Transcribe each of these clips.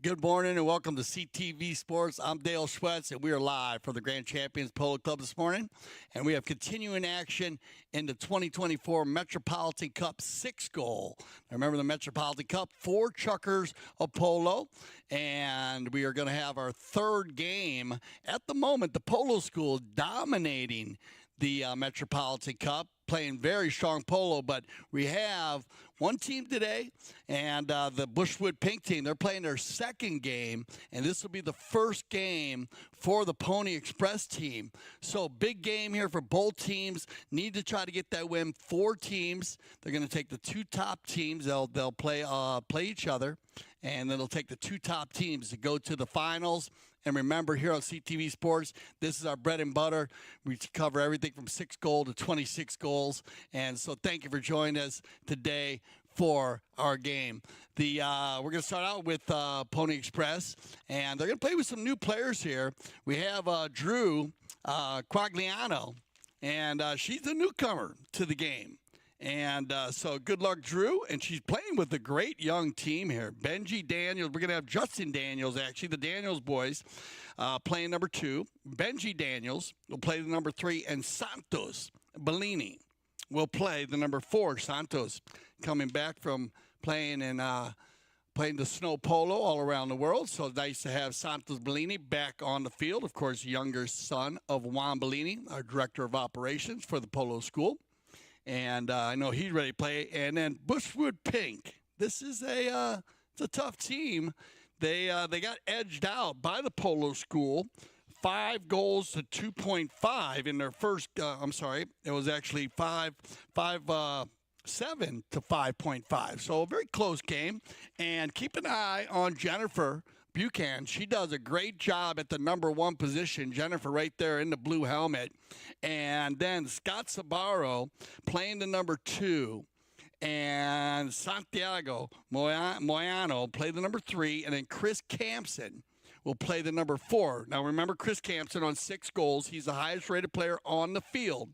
Good morning and welcome to CTV Sports. I'm Dale Schwetz, and we are live from the Grand Champions Polo Club this morning. And we have continuing action in the 2024 Metropolitan Cup 6-goal. Remember the Metropolitan Cup, 4 Chukkers of polo. And we are going to have our third game. At the moment, the polo school dominating the Metropolitan Cup, playing very strong polo, but we have one team today, and the Bushwood Pink team, they're playing their second game, and this will be the first game for the Pony Express team. So big game here for both teams. Need to try to get that win. 4 teams. They're going to take the 2 top teams. They'll play each other, and then they'll take the 2 top teams to go to the finals. And remember, here on CTV Sports, this is our bread and butter. We cover everything from 6-goal to 26 goals. And so thank you for joining us today for our game. We're going to start out with Pony Express, and they're going to play with some new players here. We have Drew Quagliano, and she's a newcomer to the game. And so good luck, Drew. And she's playing with a great young team here. Benji Daniels. We're going to have Justin Daniels, actually, the Daniels boys, playing number 2. Benji Daniels will play the number 3. And Santos Bellini will play the number 4. Santos coming back from playing the snow polo all around the world. So nice to have Santos Bellini back on the field. Of course, younger son of Juan Bellini, our director of operations for the polo school. And I know he's ready to play. And then Bushwood Pink. This is it's a tough team. They got edged out by the polo school, 5 goals to 2.5 in their first. It was actually 7 to 5.5. So a very close game. And keep an eye on Jennifer Buchanan. She does a great job at the number 1 position. Jennifer right there in the blue helmet. And then Scott Sabaro playing the number 2. And Santiago Moyano play the number 3. And then Chris Campson will play the number 4. Now remember Chris Campson on 6 goals. He's the highest rated player on the field.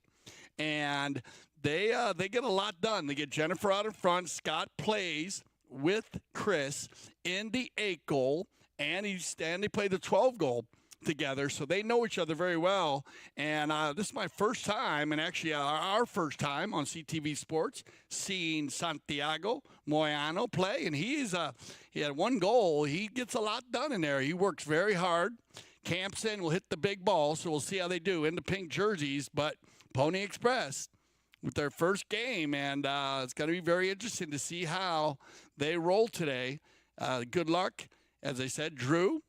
And they get a lot done. They get Jennifer out in front. Scott plays with Chris in the 8-goal. And they play the 12-goal together, so they know each other very well. And this is my first time, and actually our first time on CTV Sports, seeing Santiago Moyano play. And he had 1 goal. He gets a lot done in there. He works very hard. Campson will hit the big ball, so we'll see how they do in the pink jerseys. But Pony Express with their first game, and it's going to be very interesting to see how they roll today. Good luck. As I said, Drew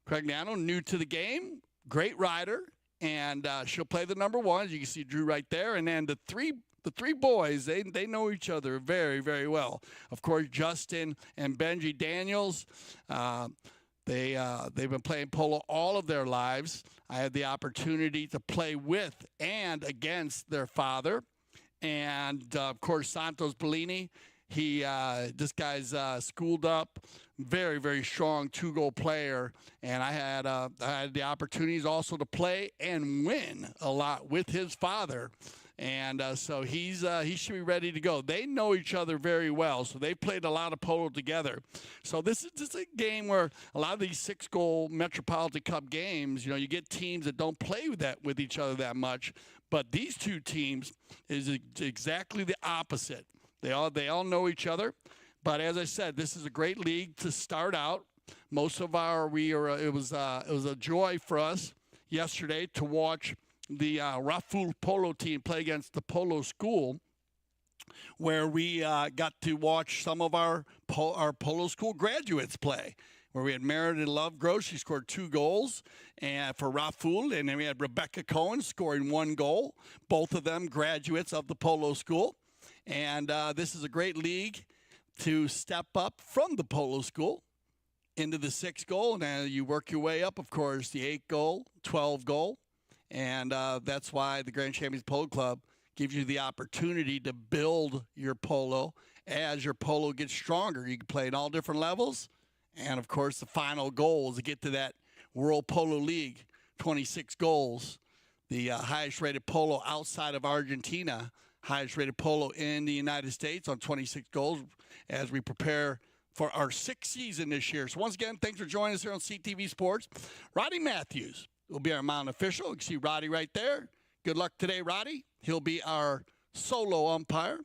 Quagliano, new to the game, great rider, and she'll play the number 1. As you can see Drew right there. And then the three boys, they know each other very, very well. Of course, Justin and Benji Daniels, they've been playing polo all of their lives. I had the opportunity to play with and against their father. And, of course, Santos Bellini. This guy's schooled up, very, very strong 2-goal player, and I had the opportunities also to play and win a lot with his father, and so he should be ready to go. They know each other very well, so they played a lot of polo together. So this is just a game where a lot of these 6-goal Metropolitan Cup games, you get teams that don't play with each other that much, but these 2 teams is exactly the opposite. They all know each other, but as I said, this is a great league to start out. Most of it was a joy for us yesterday to watch the Raful Polo team play against the Polo School, where we got to watch some of our Polo School graduates play. Where we had Meredith Lovegrove, she scored 2 goals, and for Raful, and then we had Rebecca Cohen scoring 1 goal. Both of them graduates of the Polo School. And this is a great league to step up from the polo school into the 6-goal. And you work your way up, of course, the 8-goal, 12-goal. And that's why the Grand Champions Polo Club gives you the opportunity to build your polo as your polo gets stronger. You can play at all different levels. And, of course, the final goal is to get to that World Polo League, 26 goals, the highest rated polo outside of Argentina, highest rated polo in the United States on 26 goals as we prepare for our 6th season this year. So once again, thanks for joining us here on CTV Sports. Roddy Matthews will be our mound official. You can see Roddy right there. Good luck today, Roddy. He'll be our solo umpire,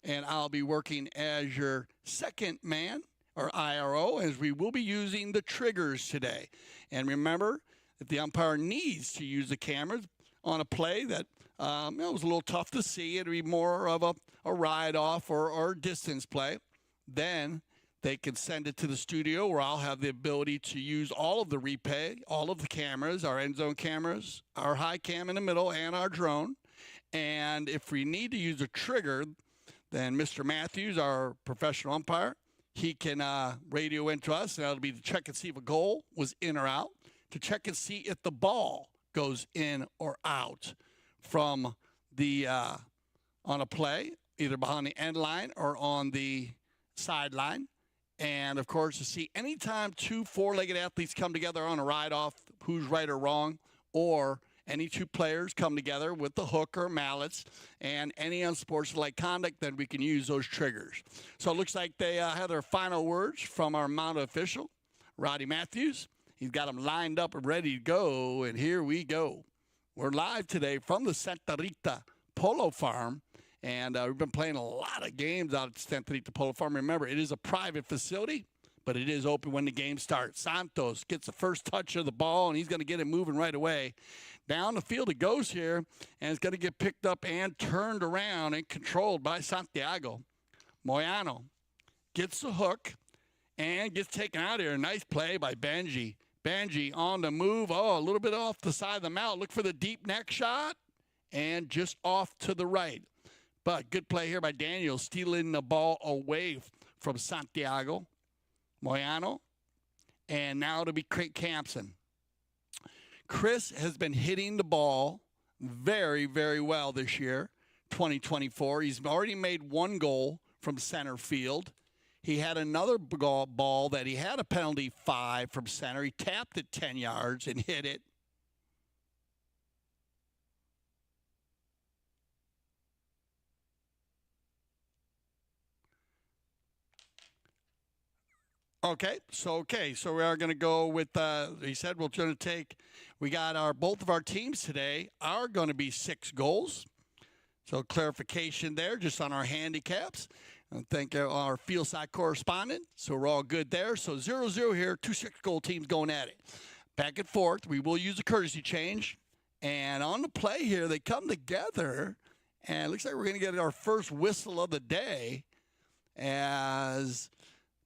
and I'll be working as your second man, or IRO, as we will be using the triggers today. And remember, if the umpire needs to use the cameras on a play that it was a little tough to see, it'd be more of a ride-off or distance play, then they can send it to the studio where I'll have the ability to use all of the replay, all of the cameras, our end zone cameras, our high cam in the middle, and our drone. And if we need to use a trigger, then Mr. Matthews, our professional umpire, he can radio into us, and that'll be to check and see if a goal was in or out, to check and see if the ball goes in or out from the on a play, either behind the end line or on the sideline. And, of course, to see anytime two four-legged athletes come together on a ride-off, who's right or wrong, or any two players come together with the hook or mallets, and any unsportsmanlike conduct, then we can use those triggers. So it looks like they had their final words from our mound official, Roddy Matthews. He's got them lined up and ready to go, and here we go. We're live today from the Santa Rita Polo Farm. And we've been playing a lot of games out at Santa Rita Polo Farm. Remember, it is a private facility, but it is open when the game starts. Santos gets the first touch of the ball, and he's going to get it moving right away. Down the field it goes here, and it's going to get picked up and turned around and controlled by Santiago. Moyano gets the hook and gets taken out here. Nice play by Benji. Benji on the move. Oh, a little bit off the side of the mount. Look for the deep neck shot, and just off to the right. But good play here by Daniel, stealing the ball away from Santiago. Moyano. And now to be Craig Campson. Chris has been hitting the ball very, very well this year, 2024. He's already made one goal from center field. He had another ball that he had a penalty 5 from center. He tapped it 10 yards and hit it. Okay, so we are going to go with, he said we're going to take, we got both of our teams today are going to be 6 goals. So clarification there just on our handicaps. And thank our field side correspondent. So we're all good there. So 0-0 here, 2 6-goal teams going at it. Back and forth, we will use a courtesy change. And on the play here, they come together. And it looks like we're going to get our first whistle of the day as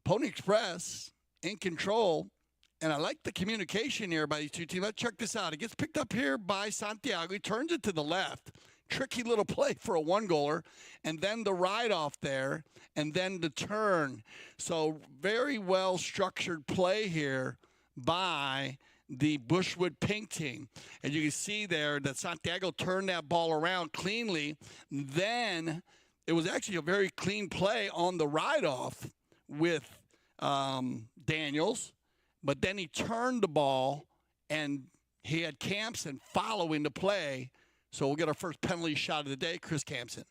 Pony Express in control, and I like the communication here by these two teams. Let's check this out. It gets picked up here by Santiago. He turns it to the left. Tricky little play for a one-goaler, and then the ride-off there, and then the turn. So very well-structured play here by the Bushwood Pink team. And you can see there that Santiago turned that ball around cleanly. Then it was actually a very clean play on the ride-off with Daniels, but then he turned the ball and he had Campson following the play. So we'll get our first penalty shot of the day, Chris Campson.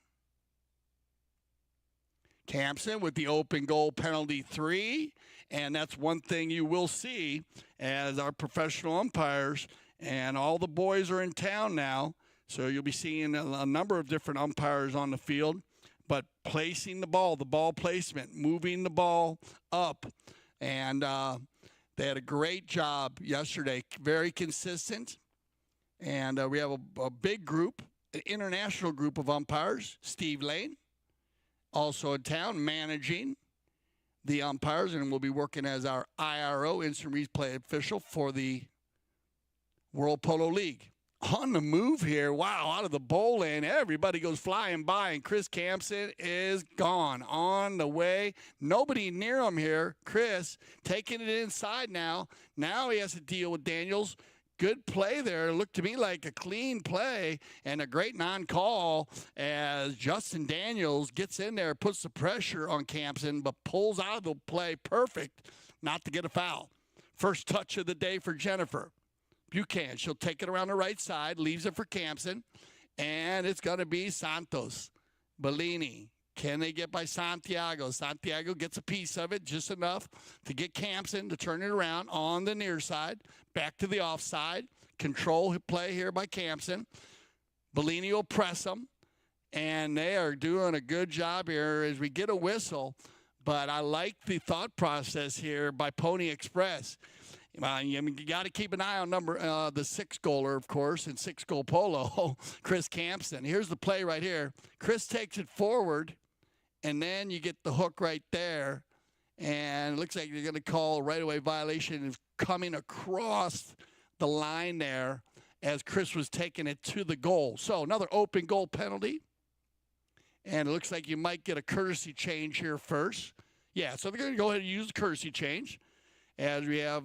Campson with the open goal penalty 3, and that's one thing you will see as our professional umpires, and all the boys are in town now, so you'll be seeing a number of different umpires on the field. But placing the ball placement, moving the ball up. And they had a great job yesterday, very consistent. And we have a big group, an international group of umpires. Steve Lane, also in town, managing the umpires. And will be working as our IRO, instant replay official, for the World Polo League. On the move here, wow, out of the bowl lane, everybody goes flying by, and Chris Campson is gone on the way. Nobody near him here. Chris taking it inside now. Now he has to deal with Daniels. Good play there. It looked to me like a clean play and a great non-call as Justin Daniels gets in there, puts the pressure on Campson, but pulls out of the play perfect not to get a foul. First touch of the day for Jennifer Buchanan. She'll take it around the right side, leaves it for Campson, and it's going to be Santos. Bellini Can they get by Santiago? Santiago gets a piece of it, just enough to get Campson to turn it around on the near side. Back to the offside. Control play here by Campson. Bellini will press them, and they are doing a good job here as we get a whistle. But I like the thought process here by Pony Express. You got to keep an eye on the six-goaler, of course, and six-goal polo, Chris Campson. Here's the play right here. Chris takes it forward, and then you get the hook right there. And it looks like you're going to call a right-away violation of coming across the line there as Chris was taking it to the goal. So another open goal penalty. And it looks like you might get a courtesy change here first. Yeah, so they're going to go ahead and use the courtesy change. As we have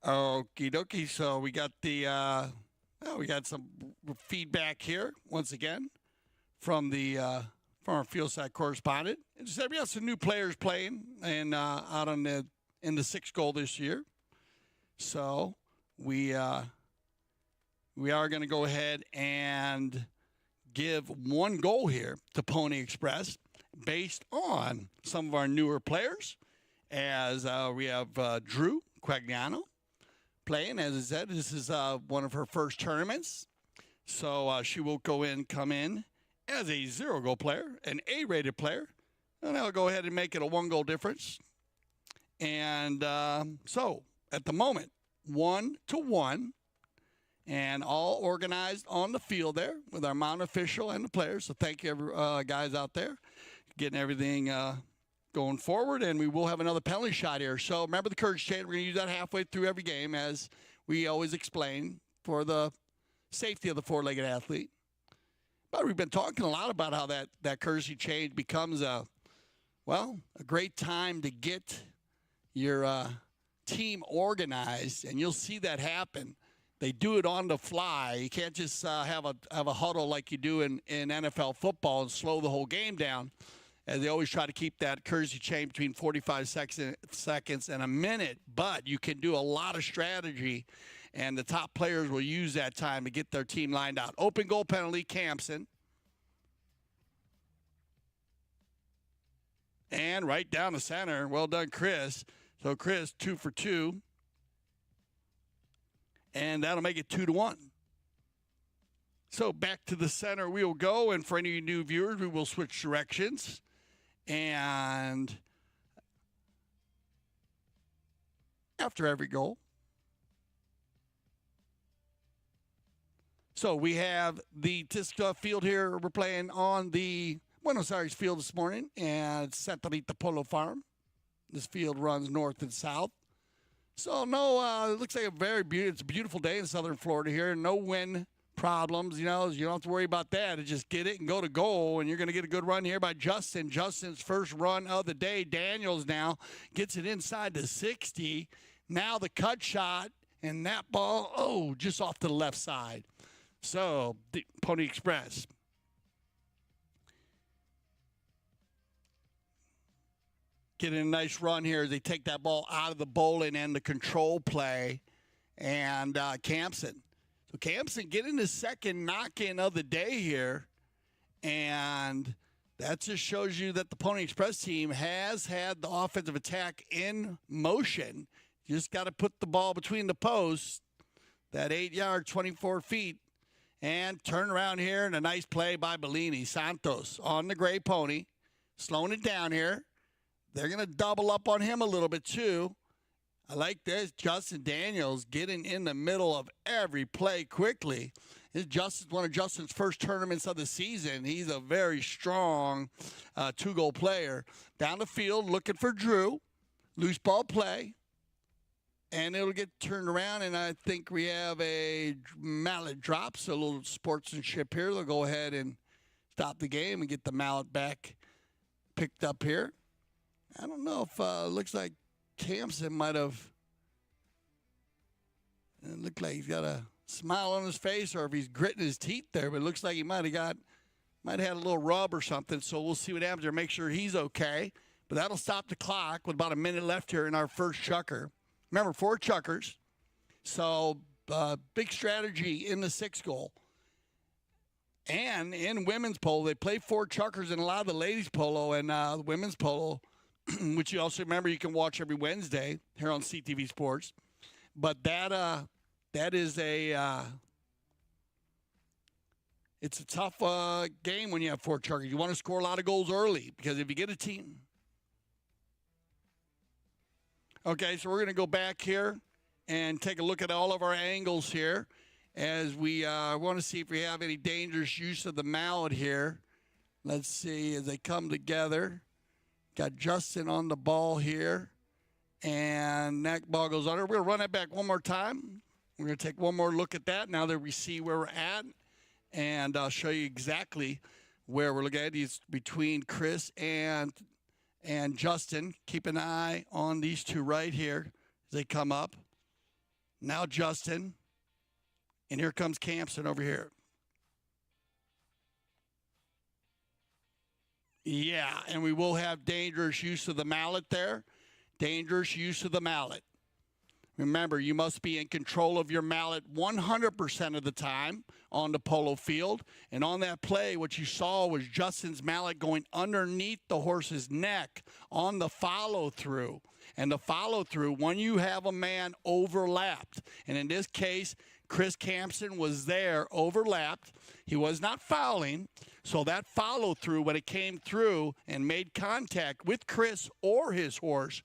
okie dokie. So we got we got some feedback here once again from our field side correspondent. It said we have some new players playing and out in the sixth goal this year. So we are going to go ahead and give one goal here to Pony Express based on some of our newer players. As we have Drew Quagliano playing. As I said, this is one of her first tournaments. So she will come in as a 0-goal player, an A-rated player. And I'll go ahead and make it a 1-goal difference. And so at the moment, 1-1. And all organized on the field there with our mount official and the players. So thank you, guys out there, getting everything going forward, and we will have another penalty shot here. So remember the courage chain. We're going to use that halfway through every game, as we always explain, for the safety of the four-legged athlete. But we've been talking a lot about how that courtesy change becomes a great time to get your team organized, and you'll see that happen. They do it on the fly. You can't just have a huddle like you do in NFL football and slow the whole game down. As they always try to keep that courtesy change between 45 seconds and a minute. But you can do a lot of strategy, and the top players will use that time to get their team lined out. Open goal penalty, Campson. And right down the center. Well done, Chris. So Chris, 2 for 2. And that'll make it 2-1. So back to the center we will go. And for any new viewers, we will switch directions. And after every goal. So we have the Tisca field here. We're playing on the Buenos Aires field this morning at Santa Rita Polo Farm. This field runs north and south. So it looks like it's a beautiful day in southern Florida here. No wind problems, you don't have to worry about that. Just get it and go to goal, and you're going to get a good run here by Justin. Justin's first run of the day. Daniels now gets it inside the 60. Now the cut shot, and that ball, just off to the left side. So, the Pony Express. Getting a nice run here as they take that ball out of the bowling and the control play. And Campson. So Campson getting his second knock-in of the day here. And that just shows you that the Pony Express team has had the offensive attack in motion. You just got to put the ball between the posts, that 8 yard, 24 feet, and turn around here. And a nice play by Bellini. Santos on the gray pony, slowing it down here. They're going to double up on him a little bit, too. I like this. Justin Daniels getting in the middle of every play quickly. This is one of Justin's first tournaments of the season. He's a very strong 2-goal player. Down the field, looking for Drew. Loose ball play. and it'll get turned around, and I think we have a mallet drop, so a little sportsmanship here. They'll go ahead and stop the game and get the mallet back picked up here. I don't know if looks like Campson might have. It looked like he's got a smile on his face, or if he's gritting his teeth there, but it looks like he might have had a little rub or something. So we'll see what happens there. Make sure he's okay. But that'll stop the clock with about a minute left here in our first chukker. Remember, 4 chukkers. So big strategy in the 6 goal. And in women's polo, they play 4 chukkers in a lot of the ladies' polo and the women's polo, which you also remember you can watch every Wednesday here on CTV Sports. But that is it's a tough game when you have 4 chukkers. You want to score a lot of goals early, because if you get a team. Okay, so we're going to go back here and take a look at all of our angles here, as we want to see if we have any dangerous use of the mallet here. Let's see as they come together. Got Justin on the ball here, and that ball goes under. We're going to run it back one more time. We're going to take one more look at that now that we see where we're at, and I'll show you exactly where we're looking at. He's between Chris and Justin. Keep an eye on these two right here as they come up. Now Justin, and here comes Campson over here. Yeah, and we will have dangerous use of the mallet there. Dangerous use of the mallet. Remember, you must be in control of your mallet 100% of the time on the polo field. And on that play, what you saw was Justin's mallet going underneath the horse's neck on the follow-through. And the follow-through, when you have a man overlapped, and in this case, Chris Campson was there, overlapped. He was not fouling. So that follow-through, when it came through and made contact with Chris or his horse,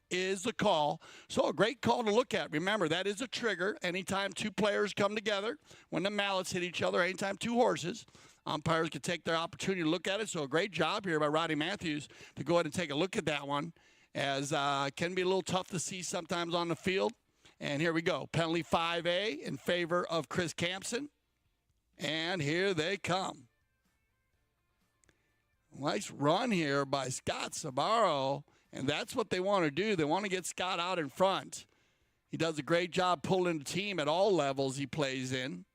is the call. So a great call to look at. Remember, that is a trigger. Anytime 2 players come together, when the mallets hit each other, anytime 2 horses, umpires can take their opportunity to look at it. So a great job here by Roddy Matthews to go ahead and take a look at that one, as it can be a little tough to see sometimes on the field. And here we go. Penalty 5A in favor of Chris Campson. And here they come. Nice run here by Scott Sabaro. And that's what they want to do. They want to get Scott out in front. He does a great job pulling the team at all levels he plays in.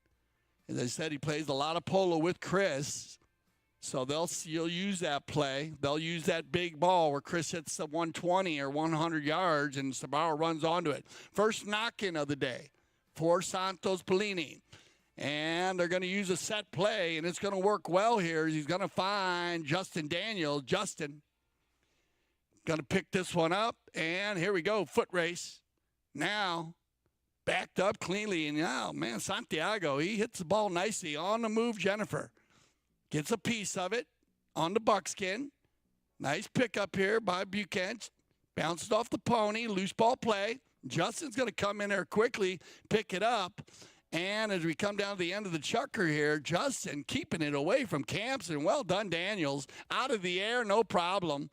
As I said, he plays a lot of polo with Chris. So you'll use that play. They'll use that big ball where Chris hits the 120 or 100 yards and Sabaro runs onto it. First knock-in of the day for Santos Pellini. And they're going to use a set play, and it's going to work well here. He's going to find Justin Daniels. Justin going to pick this one up, and here we go, foot race. Now, backed up cleanly, and now, man, Santiago, he hits the ball nicely. On the move, Jennifer. Gets a piece of it on the buckskin. Nice pickup here by Buchanan. Bounced off the pony, loose ball play. Justin's going to come in there quickly, pick it up. And as we come down to the end of the chukker here, Justin keeping it away from Campson. Well done, Daniels. Out of the air, no problem.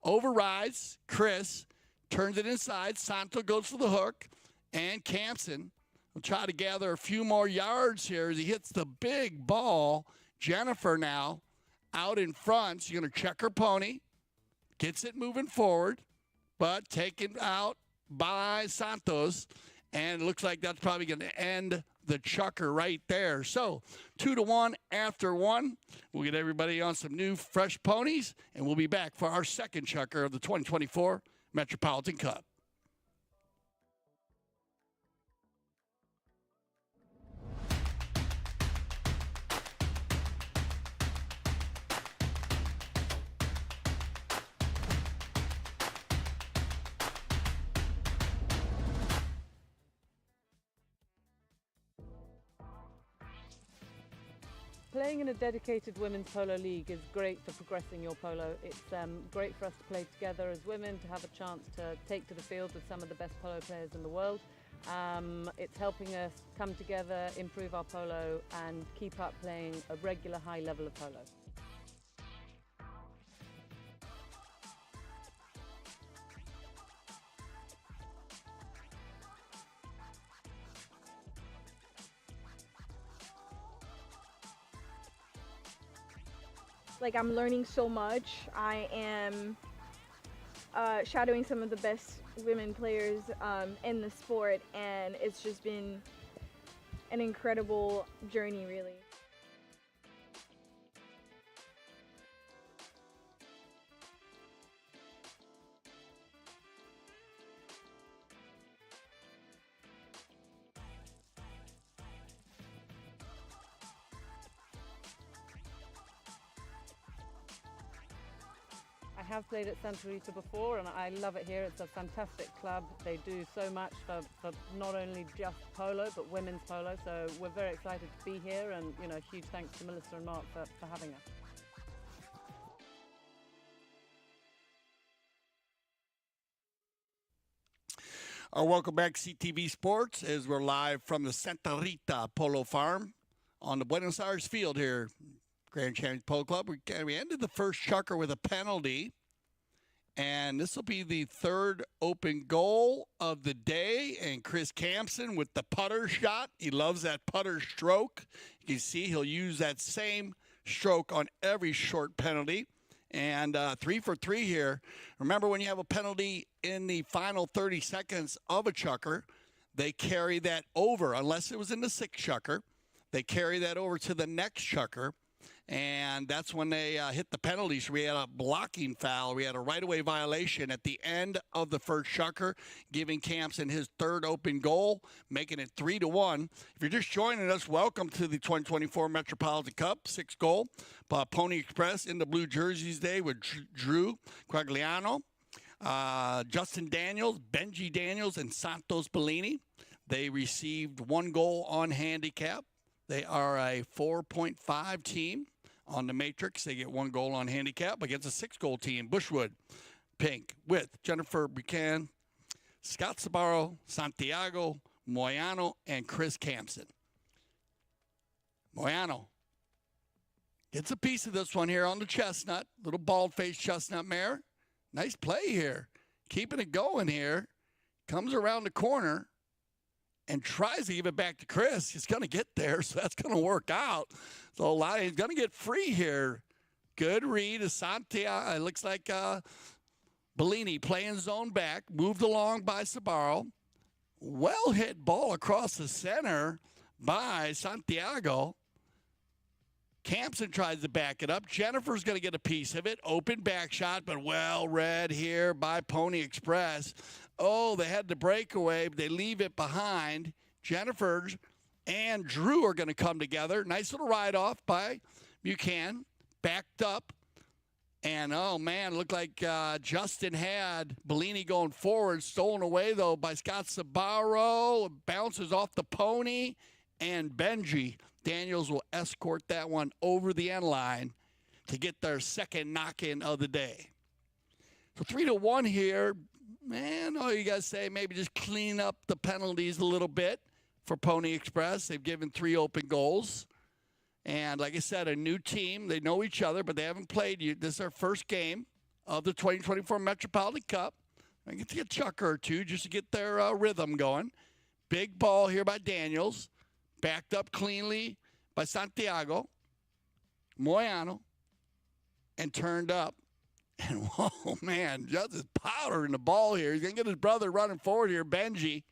Overrides Chris, turns it inside. Santo goes for the hook, and Campson will try to gather a few more yards here as he hits the big ball. Jennifer now out in front. She's going to check her pony, gets it moving forward, but taken out by Santos, and it looks like that's probably going to end the chukker right there. So 2-1 after 1. We'll get everybody on some new fresh ponies, and we'll be back for our second chukker of the 2024 Metropolitan Cup. Playing in a dedicated women's polo league is great for progressing your polo. It's great for us to play together as women, to have a chance to take to the field with some of the best polo players in the world. It's helping us come together, improve our polo, and keep up playing a regular high level of polo. like I'm learning so much. I am shadowing some of the best women players in the sport, and it's just been an incredible journey, really. I have played at Santa Rita before, and I love it here. It's a fantastic club. They do so much for not only just polo, but women's polo. So we're very excited to be here, and huge thanks to Melissa and Mark for having us. Our welcome back, CTV Sports, as we're live from the Santa Rita Polo Farm on the Buenos Aires field here, Grand Champions Polo Club. We ended the first Chukker with a penalty, and this will be the third open goal of the day. And Chris Campson with the putter shot. He loves that putter stroke. You can see he'll use that same stroke on every short penalty. And 3 for 3 here. Remember, when you have a penalty in the final 30 seconds of a Chukker, they carry that over, unless it was in the sixth Chukker. They carry that over to the next Chukker, and that's when they hit the penalties. We had a blocking foul. We had a right-of-way violation at the end of the first Chukker, giving Campson his third open goal, making it 3-1. If you're just joining us, welcome to the 2024 Metropolitan Cup, 6th goal. Pony Express in the blue jerseys today with Drew Quagliano, Justin Daniels, Benji Daniels, and Santos Bellini. They received 1 goal on handicap. They are a 4.5 team on the matrix. They get 1 goal on handicap against a 6-goal team. Bushwood, pink, with Jennifer Buchanan, Scott Sabaro, Santiago Moyano, and Chris Campson. Moyano gets a piece of this one here on the chestnut, little bald-faced chestnut mare. Nice play here. Keeping it going here. Comes around the corner and tries to give it back to Chris. He's going to get there, so that's going to work out. So he's going to get free here. Good read of Santiago. It looks like Bellini playing zone back. Moved along by Sabaro. Well hit ball across the center by Santiago. Campson tries to back it up. Jennifer's going to get a piece of it. Open back shot, but well read here by Pony Express. Oh, they had the breakaway, but they leave it behind. Jennifer and Drew are going to come together. Nice little ride-off by Buchanan. Backed up. And, oh, man, looked like Justin had Bellini going forward. Stolen away, though, by Scott Sabaro. Bounces off the pony. And Benji Daniels will escort that one over the end line to get their second knock-in of the day. So 3-1 here. Man, all you guys say, maybe just clean up the penalties a little bit for Pony Express. They've given 3 open goals. And like I said, a new team. They know each other, but they haven't played you. This is our first game of the 2024 Metropolitan Cup. I get to get a Chukker or two just to get their rhythm going. Big ball here by Daniels. Backed up cleanly by Santiago. Moyano. And turned up. And, whoa, man, just is powdering the ball here. He's going to get his brother running forward here, Benji.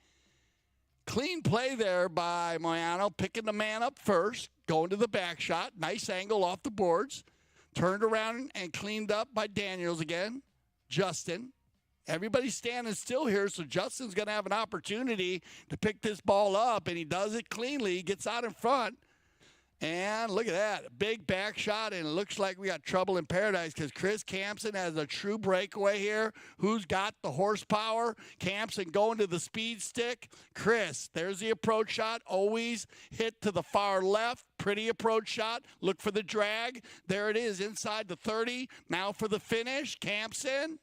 Clean play there by Moyano, picking the man up first, going to the back shot. Nice angle off the boards. Turned around and cleaned up by Daniels again. Justin. Everybody's standing still here, so Justin's going to have an opportunity to pick this ball up, and he does it cleanly. He gets out in front. And look at that, big back shot, and it looks like we got trouble in paradise because Chris Campson has a true breakaway here. Who's got the horsepower? Campson going to the speed stick. Chris, there's the approach shot, always hit to the far left. Pretty approach shot. Look for the drag. There it is inside the 30. Now for the finish, Campson.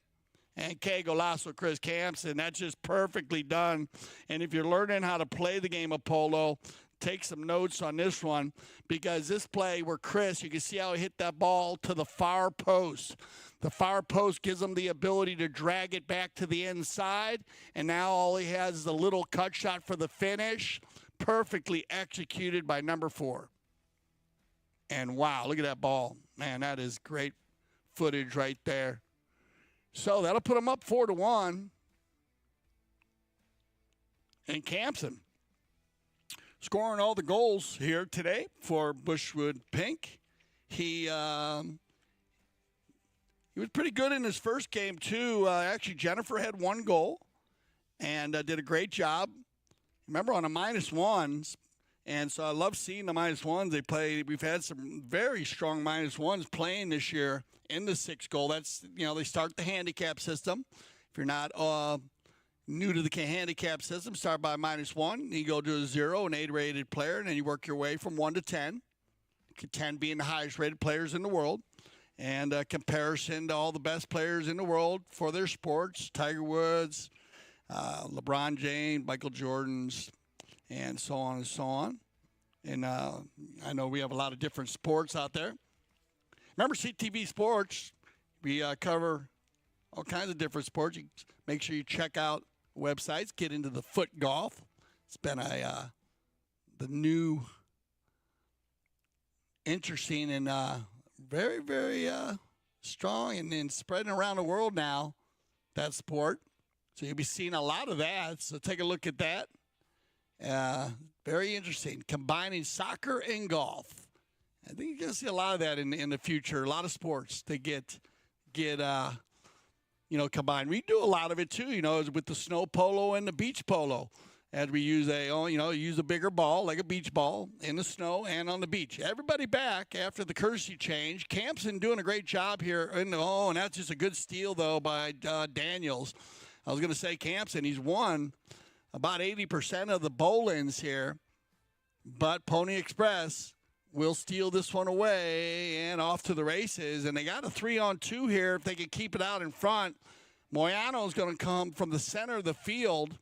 And K Golasso, Chris Campson. That's just perfectly done. And if you're learning how to play the game of polo, take some notes on this one, because this play where Chris, you can see how he hit that ball to the far post. The far post gives him the ability to drag it back to the inside, and now all he has is a little cut shot for the finish, perfectly executed by number 4. And wow, look at that ball. Man, that is great footage right there. So that'll put them up 4-1. And Campson scoring all the goals here today for Bushwood Pink. He was pretty good in his first game, too. Actually, Jennifer had 1 goal and did a great job. Remember, on the -1s, and so I love seeing the -1s they play. We've had some very strong -1s playing this year in the 6 goal. That's, they start the handicap system. If you're not new to the handicap system, start by -1. You go to a 0, an 8-rated player, and then you work your way from 1 to 10. 10 being the highest rated players in the world. And comparison to all the best players in the world for their sports, Tiger Woods, LeBron James, Michael Jordan's, and so on and so on. And I know we have a lot of different sports out there. Remember, CTV Sports, we cover all kinds of different sports. You make sure you check out websites, get into the foot golf. It's been the new, interesting, and very, very strong and spreading around the world now, that sport. So you'll be seeing a lot of that. So take a look at that. Very interesting. Combining soccer and golf. I think you're going to see a lot of that in the future. A lot of sports to get combined. We do a lot of it too, with the snow polo and the beach polo. As we use use a bigger ball, like a beach ball, in the snow and on the beach. Everybody back after the courtesy change. Campson doing a great job here. And that's just a good steal, though, by Daniels. I was going to say Campson, he's won about 80% of the bowl-ins here. But Pony Express will steal this one away and off to the races. And they got a 3-on-2 here if they can keep it out in front. Moyano's going to come from the center of the field.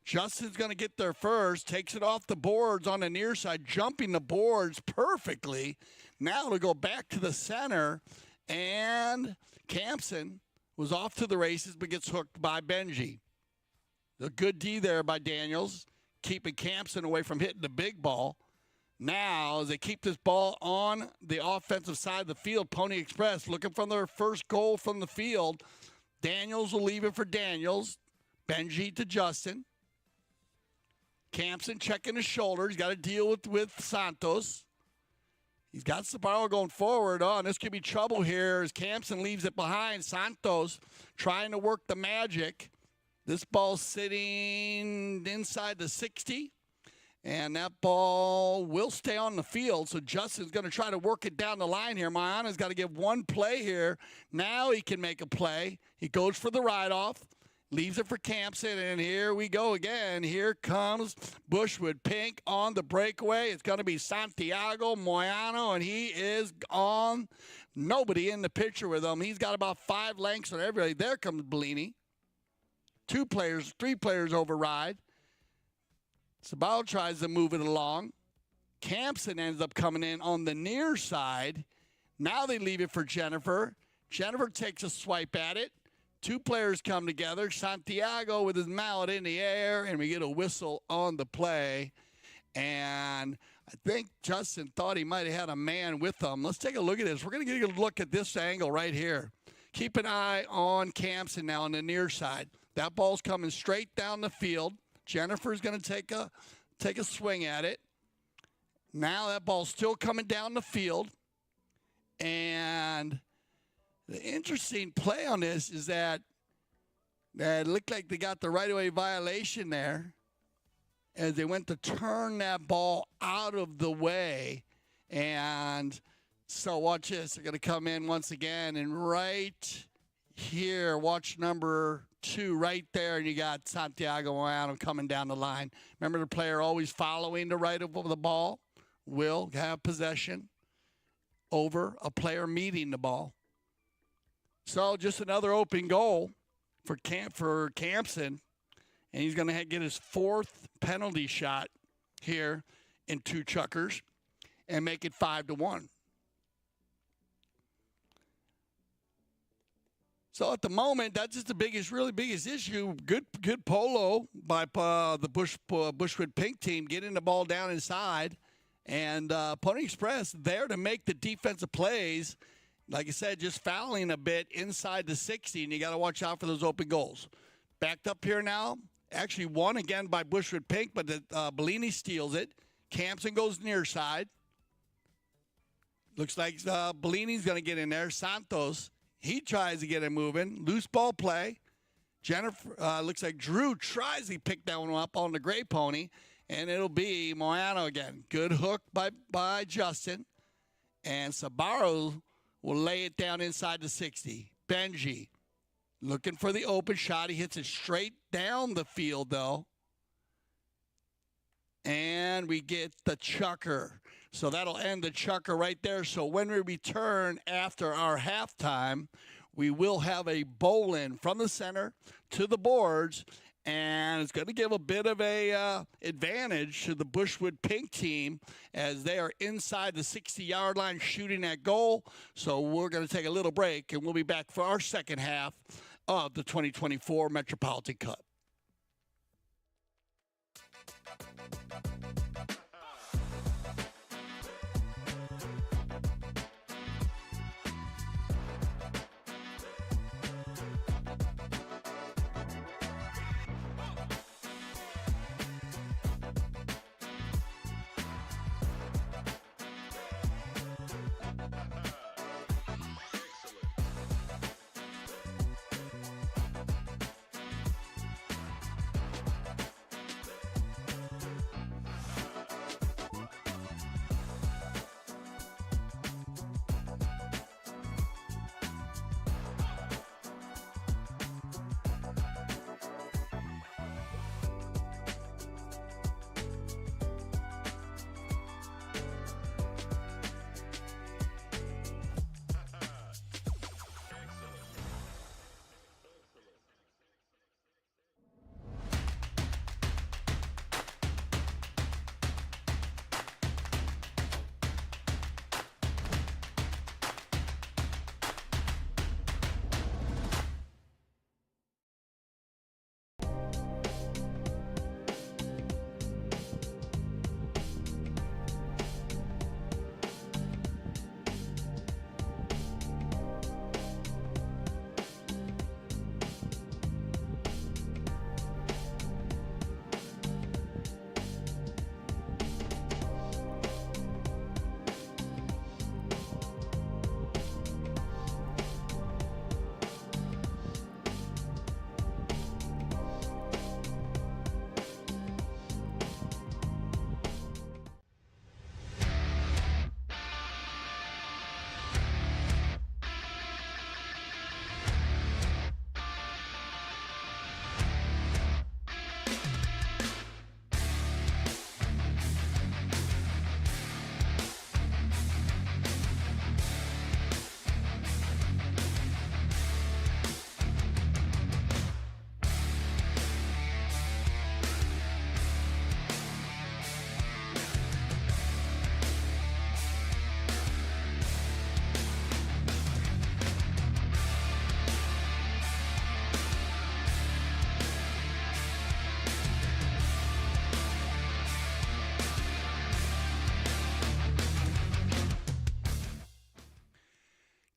Justin's going to get there first, takes it off the boards on the near side, jumping the boards perfectly. Now to go back to the center, and Campson was off to the races but gets hooked by Benji. A good D there by Daniels, keeping Campson away from hitting the big ball. Now, as they keep this ball on the offensive side of the field, Pony Express looking for their first goal from the field. Daniels will leave it for Daniels. Benji to Justin. Campson checking his shoulder. He's got to deal with Santos. He's got Sabaro going forward. And this could be trouble here as Campson leaves it behind. Santos trying to work the magic. This ball's sitting inside the 60. And that ball will stay on the field. So Justin's going to try to work it down the line here. Mayana's got to give one play here. Now he can make a play. He goes for the ride-off. Leaves it for Campson, and here we go again. Here comes Bushwood Pink on the breakaway. It's going to be Santiago Moyano, and he is on. Nobody in the picture with him. He's got about 5 lengths on everybody. There comes Bellini. 3 players override. Sabao tries to move it along. Campson ends up coming in on the near side. Now they leave it for Jennifer. Jennifer takes a swipe at it. 2 players come together. Santiago with his mallet in the air, and we get a whistle on the play. And I think Justin thought he might have had a man with him. Let's take a look at this. We're going to get a look at this angle right here. Keep an eye on Campson now on the near side. That ball's coming straight down the field. Jennifer's going to take a swing at it. Now that ball's still coming down the field. And the interesting play on this is that it looked like they got the right-of-way violation there as they went to turn that ball out of the way. And so watch this. They're going to come in once again. And right here, watch number 2 right there. And you got Santiago Moyano coming down the line. Remember, the player always following the right of the ball will have possession over a player meeting the ball. So just another open goal for Campson, and he's going to get his 4th penalty shot here in 2 chukkers and make it 5-1. So at the moment, that's just the really biggest issue. Good polo by the Bushwood Pink team, getting the ball down inside And Pony Express there to make the defensive plays. Like I said, just fouling a bit inside the 60, and you got to watch out for those open goals. Backed up here now. Actually won again by Bushwood Pink, but Bellini steals it. Campson goes near side. Looks like Bellini's going to get in there. Santos, he tries to get it moving. Loose ball play. Jennifer, looks like Drew tries to pick that one up on the gray pony, and it'll be Moyano again. Good hook by Justin. And Sabaro will lay it down inside the 60. Benji looking for the open shot. He hits it straight down the field, though. And we get the Chukker. So that'll end the Chukker right there. So when we return after our halftime, we will have a bowl-in from the center to the boards, and it's going to give a bit of a advantage to the Bushwood Pink team as they are inside the 60-yard line shooting at goal. So we're going to take a little break, and we'll be back for our second half of the 2024 Metropolitan Cup.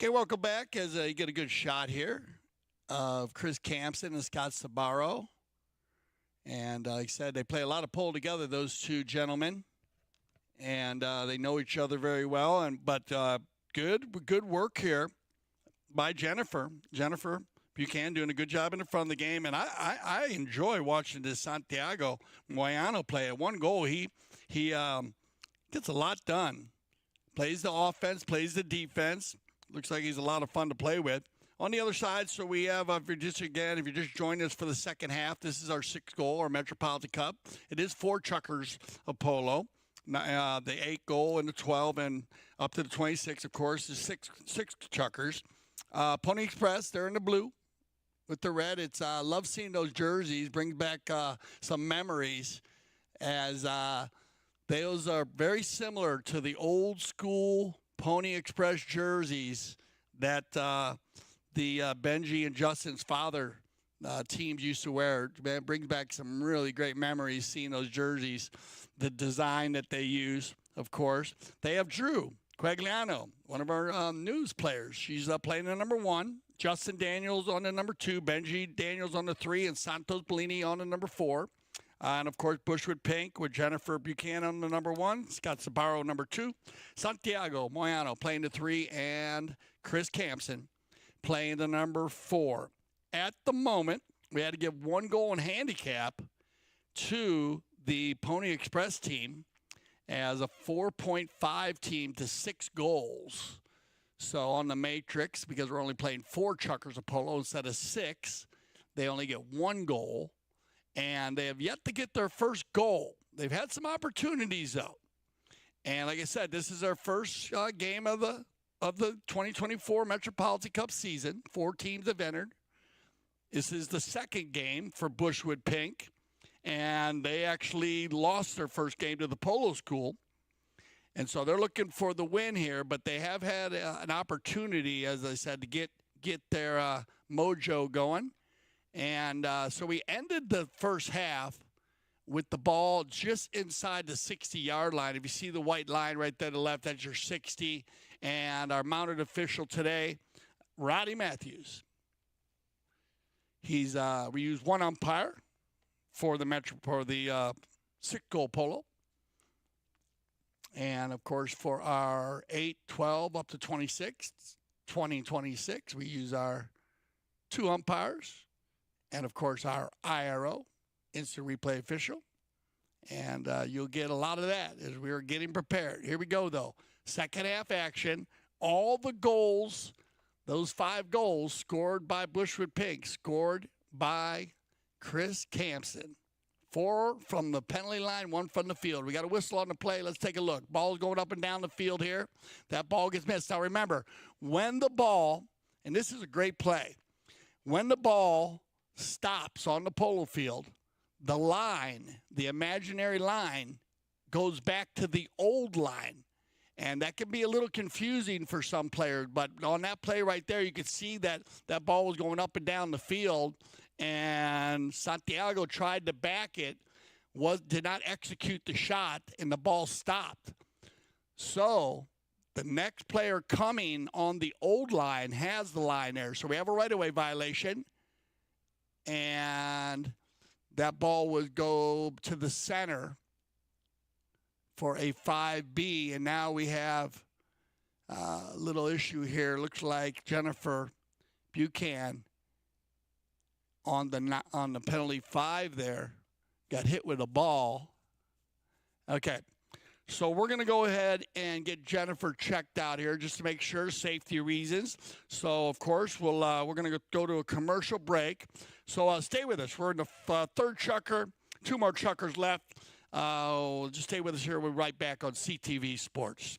Okay, welcome back as you get a good shot here of Chris Campson and Scott Sabaro. And like I said, they play a lot of pole together, those two gentlemen. And they know each other very well. But good work here by Jennifer. Jennifer Buchanan doing a good job in the front of the game. And I enjoy watching this Santiago Moyano play. At one goal, he gets a lot done. Plays the offense, plays the defense. Looks like he's a lot of fun to play with. On the other side, so we have, if you're just joining us for the second half, this is our sixth goal, our Metropolitan Cup. It is 4 Chukkers of polo. The 8 goal and the 12 and up to the 26, of course, is six Chukkers. Pony Express, they're in the blue with the red. It's love seeing those jerseys. Brings back some memories as those are very similar to the old school Pony Express jerseys that the Benji and Justin's father teams used to wear. It brings back some really great memories seeing those jerseys, the design that they use, of course. They have Drew Quagliano, one of our news players. She's playing the number 1. Justin Daniels on the number 2. Benji Daniels on the 3. And Santos Bellini on the number 4. And, of course, Bushwood Pink with Jennifer Buchanan on the number 1. Scott Sabaro, number 2. Santiago Moyano playing the 3. And Chris Campson playing the number 4. At the moment, we had to give 1 goal in handicap to the Pony Express team as a 4.5 team to 6 goals. So on the matrix, because we're only playing 4 Chukkers of polo instead of 6, they only get 1 goal. And they have yet to get their first goal. They've had some opportunities, though. And like I said, this is our first game of the 2024 Metropolitan Cup season. 4 teams have entered. This is the second game for Bushwood Pink. And they actually lost their first game to the Polo School. And so they're looking for the win here. But they have had an opportunity, as I said, to get their mojo going. And so we ended the first half with the ball just inside the 60-yard line. If you see the white line right there to the left, that's your 60. And our mounted official today, Roddy Matthews. We use 1 umpire for the 6-goal polo. And, of course, for our 8, 12, up to 26, 20, 26, we use our 2 umpires. And, of course, our IRO, instant replay official. And you'll get a lot of that as we are getting prepared. Here we go, though. Second half action. All the goals, those 5 goals scored by Bushwood Pink, scored by Chris Campson. 4 from the penalty line, 1 from the field. We got a whistle on the play. Let's take a look. Ball's going up and down the field here. That ball gets missed. Now, remember, when the ball, and this is a great play, when the ball stops on the polo field, the line, the imaginary line, goes back to the old line. And that can be a little confusing for some players. But on that play right there, you could see that that ball was going up and down the field. And Santiago tried to back it, did not execute the shot, and the ball stopped. So the next player coming on the old line has the line there. So we have a right-of-way violation. And that ball would go to the center for a 5B. And now we have a little issue here. Looks like Jennifer Buchanan on the penalty 5 there got hit with a ball. Okay. So we're going to go ahead and get Jennifer checked out here just to make sure, safety reasons. So, of course, we're going to go to a commercial break. So stay with us. We're in the 3rd Chukker. 2 more Chukkers left. Just stay with us here. We'll be right back on CTV Sports.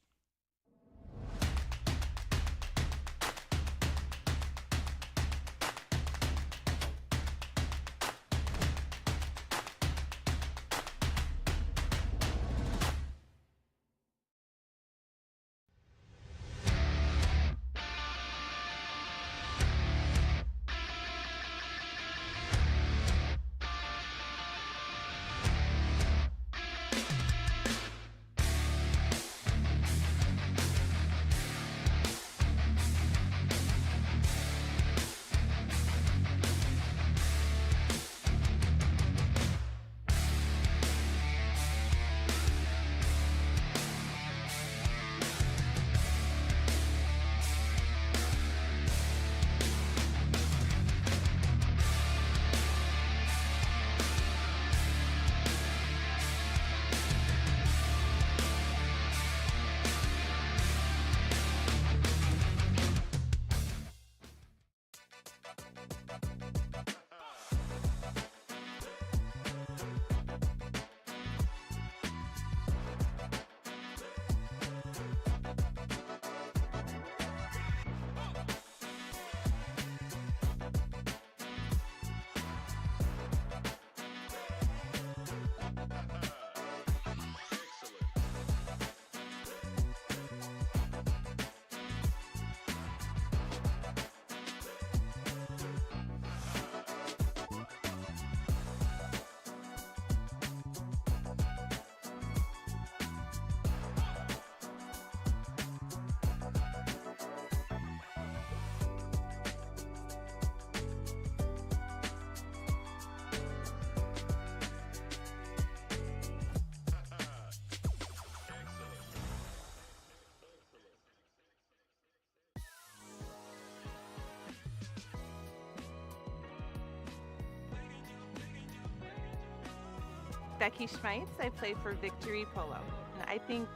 Becky Schmeitz. I play for Victory Polo. And I think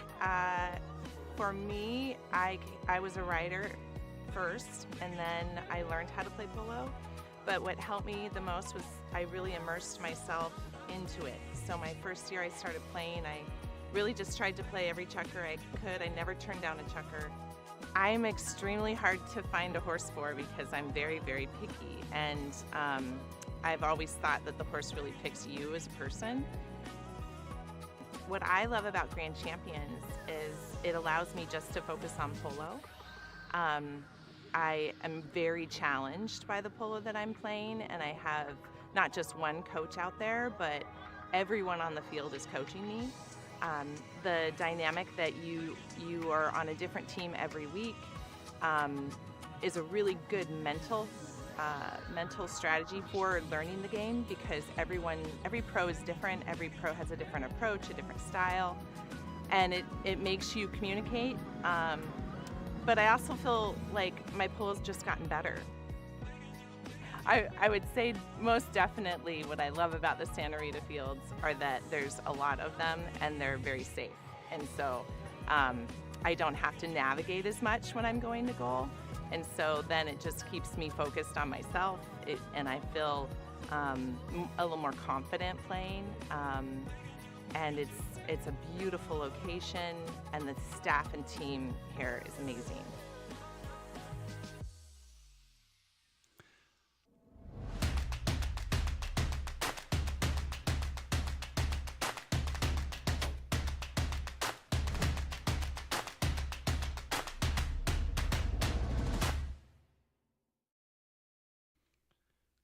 for me, I was a rider first, and then I learned how to play polo. But what helped me the most was I really immersed myself into it. So my first year I started playing, I really just tried to play every chukker I could. I never turned down a chukker. I'm extremely hard to find a horse for because I'm very, very picky. And I've always thought that the horse really picks you as a person. What I love about Grand Champions is it allows me just to focus on polo. I am very challenged by the polo that I'm playing, and I have not just one coach out there, but everyone on the field is coaching me. The dynamic that you are on a different team every week is a really good mental strategy for learning the game, because every pro is different. Every pro has a different approach, a different style, and it makes you communicate. But I also feel like my polo's just gotten better. I would say most definitely what I love about the Santa Rita fields are that there's a lot of them and they're very safe. And so I don't have to navigate as much when I'm going to goal. And so then it just keeps me focused on myself, and I feel a little more confident playing. And it's a beautiful location, and the staff and team here is amazing.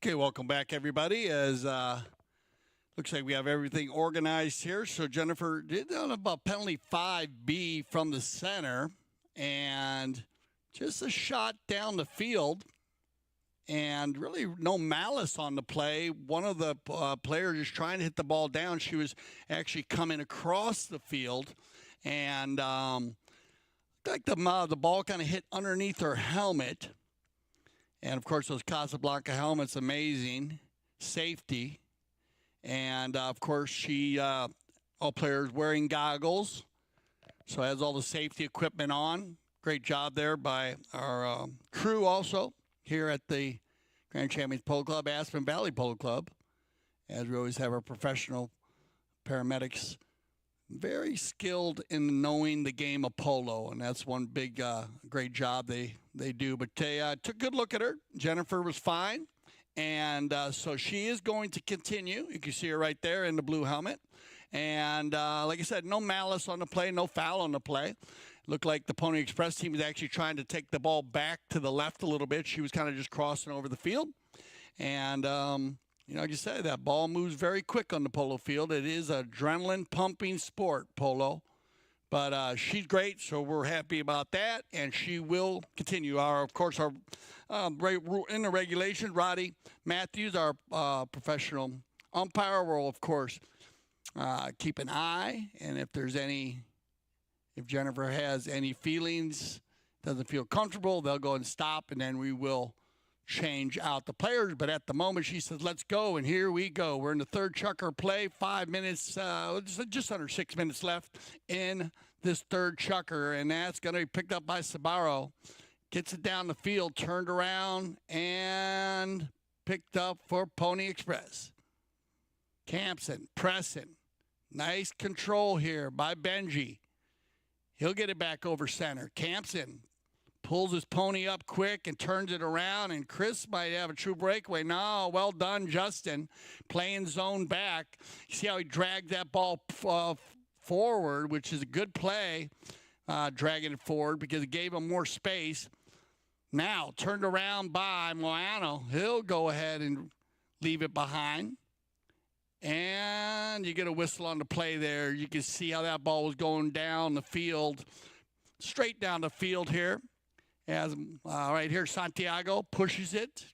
Okay, welcome back, everybody. As looks like we have everything organized here. So Jennifer did on about penalty 5B from the center, and just a shot down the field, and really no malice on the play. One of the players is trying to hit the ball down. She was actually coming across the field, and like the ball kind of hit underneath her helmet. And, of course, those Casablanca helmets, amazing safety. And, of course, all players wearing goggles, so has all the safety equipment on. Great job there by our crew also here at the Grand Champions Polo Club, Aspen Valley Polo Club, as we always have our professional paramedics very skilled in knowing the game of polo, and that's one big, great job they do. But they took a good look at her. Jennifer was fine, and so she is going to continue. You can see her right there in the blue helmet. And like I said, no malice on the play, no foul on the play. Looked like the Pony Express team was actually trying to take the ball back to the left a little bit. She was kind of just crossing over the field. And you know, like you said, that ball moves very quick on the polo field. It is an adrenaline-pumping sport, polo. But she's great, so we're happy about that, and she will continue. Of course, our in the regulation, Roddy Matthews, our professional umpire, will, of course, keep an eye. And if Jennifer has any feelings, doesn't feel comfortable, they'll go and stop, and then we will change out the players. But at the moment, she says, let's go, and here we go. We're in the third chukker play, 5 minutes, just under 6 minutes left in this third chukker, and that's going to be picked up by Sabaro. Gets it down the field, turned around, and picked up for Pony Express. Campson pressing. Nice control here by Benji. He'll get it back over center. Campson pulls his pony up quick and turns it around, and Chris might have a true breakaway. No, well done, Justin, playing zone back. You see how he dragged that ball forward, which is a good play, dragging it forward because it gave him more space. Now, turned around by Moano. He'll go ahead and leave it behind. And you get a whistle on the play there. You can see how that ball was going down the field, straight down the field here. As right here, Santiago pushes it,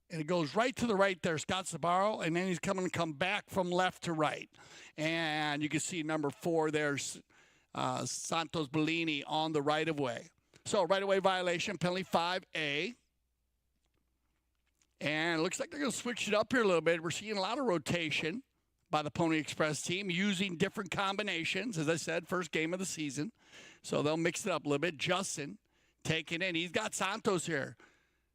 and it goes right to the right there, Scott Sabaro, and then he's coming to come back from left to right. And you can see number 4 there's Santos Bellini on the right-of-way. So right-of-way violation, penalty 5A. And it looks like they're going to switch it up here a little bit. We're seeing a lot of rotation. by the Pony Express team using different combinations. As I said, first game of the season. So they'll mix it up a little bit. Justin taking in. He's got Santos here.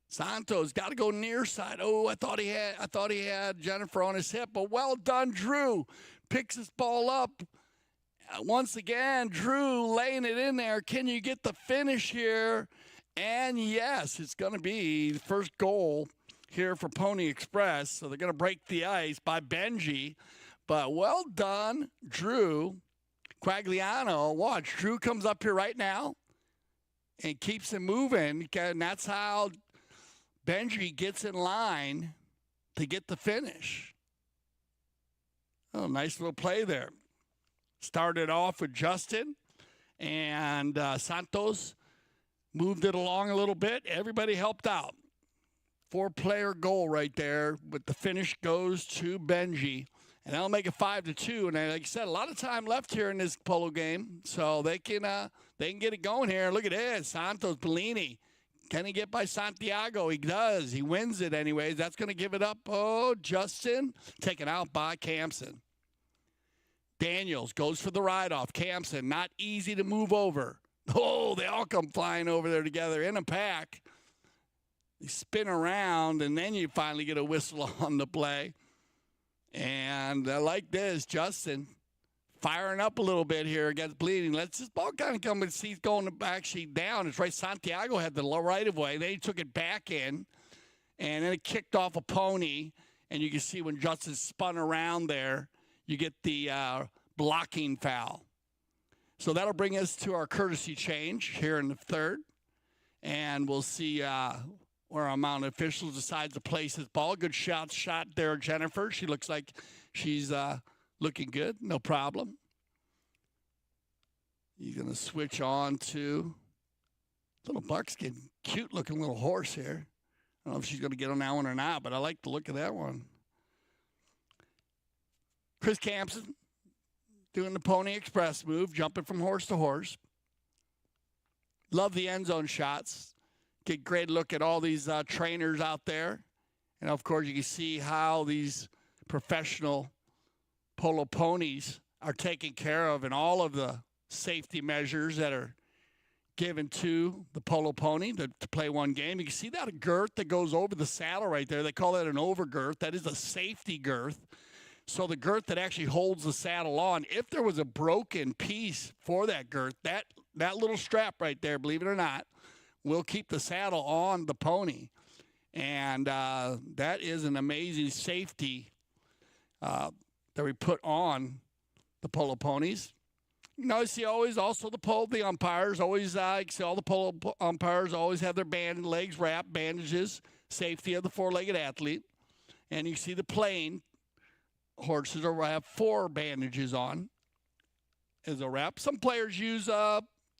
Santos got to go near side. Oh, I thought he had Jennifer on his hip, but well done, Drew. Picks his ball up. Once again, Drew laying it in there. Can you get the finish here? And yes, it's going to be the first goal here for Pony Express. So they're going to break the ice by Benji. But well done, Drew. Quagliano, watch. Drew comes up here right now and keeps it moving. And that's how Benji gets in line to get the finish. Oh, nice little play there. Started off with Justin, and Santos moved it along a little bit. Everybody helped out. 4-player goal right there, but the finish goes to Benji. And that'll make it 5-2. And like I said, a lot of time left here in this polo game, so they can get it going here. Look at this, Santos Bellini. Can he get by Santiago? He does. He wins it anyways. That's going to give it up. Oh, Justin taken out by Campson. Daniels goes for the ride-off. Campson, not easy to move over. Oh, they all come flying over there together in a pack. They spin around, and then you finally get a whistle on the play. And I like this, Justin firing up a little bit here against Bleeding. Let's this ball kind of come and see he's going actually down. It's right. Santiago had the low right of way. Then he took it back in, and then it kicked off a Pony. And you can see when Justin spun around there, you get the blocking foul. So that'll bring us to our courtesy change here in the third. And we'll see where our mounted officials decides to place his ball. Good shot there, Jennifer. She looks like she's looking good. No problem. He's going to switch on to little buckskin. Cute-looking little horse here. I don't know if she's going to get on that one or not, but I like the look of that one. Chris Campson doing the Pony Express move, jumping from horse to horse. Love the end zone shots. Get a great look at all these trainers out there. And, of course, you can see how these professional polo ponies are taken care of and all of the safety measures that are given to the polo pony to play one game. You can see that girth that goes over the saddle right there. They call that an overgirth. That is a safety girth. So the girth that actually holds the saddle on, if there was a broken piece for that girth, that little strap right there, believe it or not, will keep the saddle on the pony. And that is an amazing safety that we put on the polo ponies. You know, you see always also the umpires always, you see all the polo umpires always have their legs wrapped, bandages, safety of the four-legged athlete. And you see the playing horses have 4 bandages on as a wrap. Some players use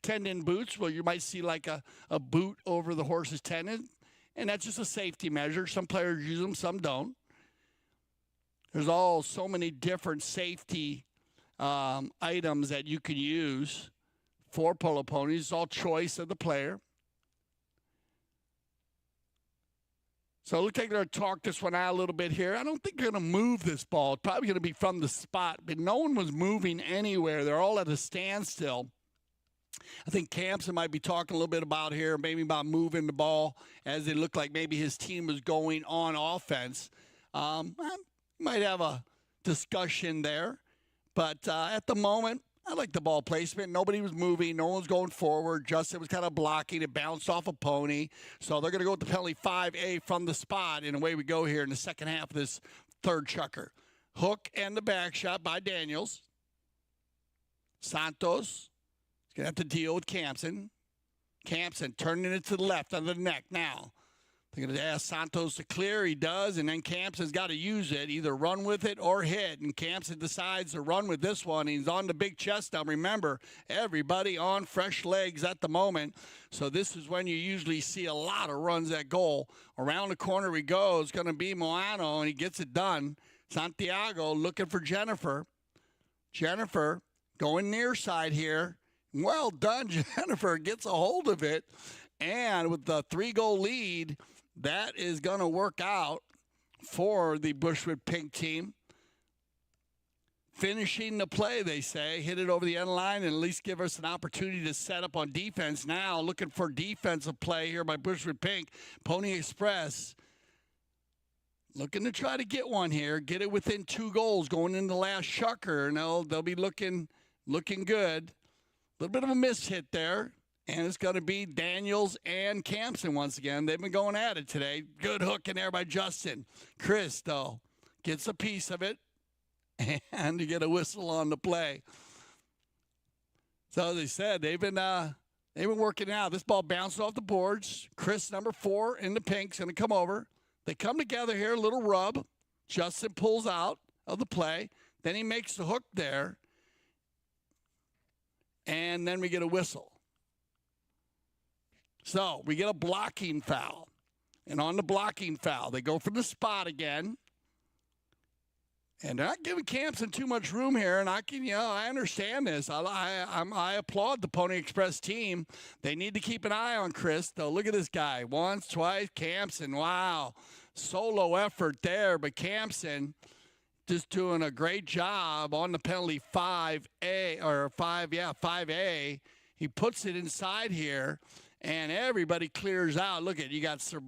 tendon boots, where you might see like a boot over the horse's tendon, and that's just a safety measure. Some players use them, some don't. There's so many different safety items that you can use for polo ponies. It's all choice of the player. So it looks like they're going to talk this one out a little bit here. I don't think they're going to move this ball. It's probably going to be from the spot, but no one was moving anywhere. They're all at a standstill. I think Campson might be talking a little bit about here, maybe about moving the ball as it looked like maybe his team was going on offense. Might have a discussion there. But at the moment, I like the ball placement. Nobody was moving. No one was going forward. Justin was kind of blocking. It bounced off a pony. So they're going to go with the penalty 5A from the spot. And away we go here in the second half of this third Chukker. Hook and the back shot by Daniels. Santos is going to have to deal with Campson. Campson turning it to the left under the neck now. They're going to ask Santos to clear. He does, and then Campson's got to use it, either run with it or hit. And Campson decides to run with this one. He's on the big chest now. Remember, everybody on fresh legs at the moment. So this is when you usually see a lot of runs at goal. Around the corner we go. It's going to be Moano, and he gets it done. Santiago looking for Jennifer. Jennifer going near side here. Well done, Jennifer gets a hold of it. And with the 3-goal lead, that is going to work out for the Bushwood Pink team. finishing the play, they say. Hit it over the end line and at least give us an opportunity to set up on defense. Now looking for defensive play here by Bushwood Pink. Pony Express looking to try to get one here. Get it within 2 goals going into the last Chukker. And they'll be looking good. A little bit of a miss hit there. And it's going to be Daniels and Campson once again. They've been going at it today. Good hook in there by Justin. Chris, though, gets a piece of it. And to get a whistle on the play. So as I said, they've been working out. This ball bounced off the boards. Chris, number 4 in the pink's going to come over. They come together here, a little rub. Justin pulls out of the play. Then he makes the hook there. And then we get a whistle. So we get a blocking foul. And on the blocking foul, they go for the spot again. And they're not giving Campson too much room here, and I understand this. I applaud the Pony Express team. They need to keep an eye on Chris, though. Look at this guy. Once, twice, Campson. Wow. Solo effort there, but Campson just doing a great job on the penalty 5A. He puts it inside here, and everybody clears out. Look at you got Sir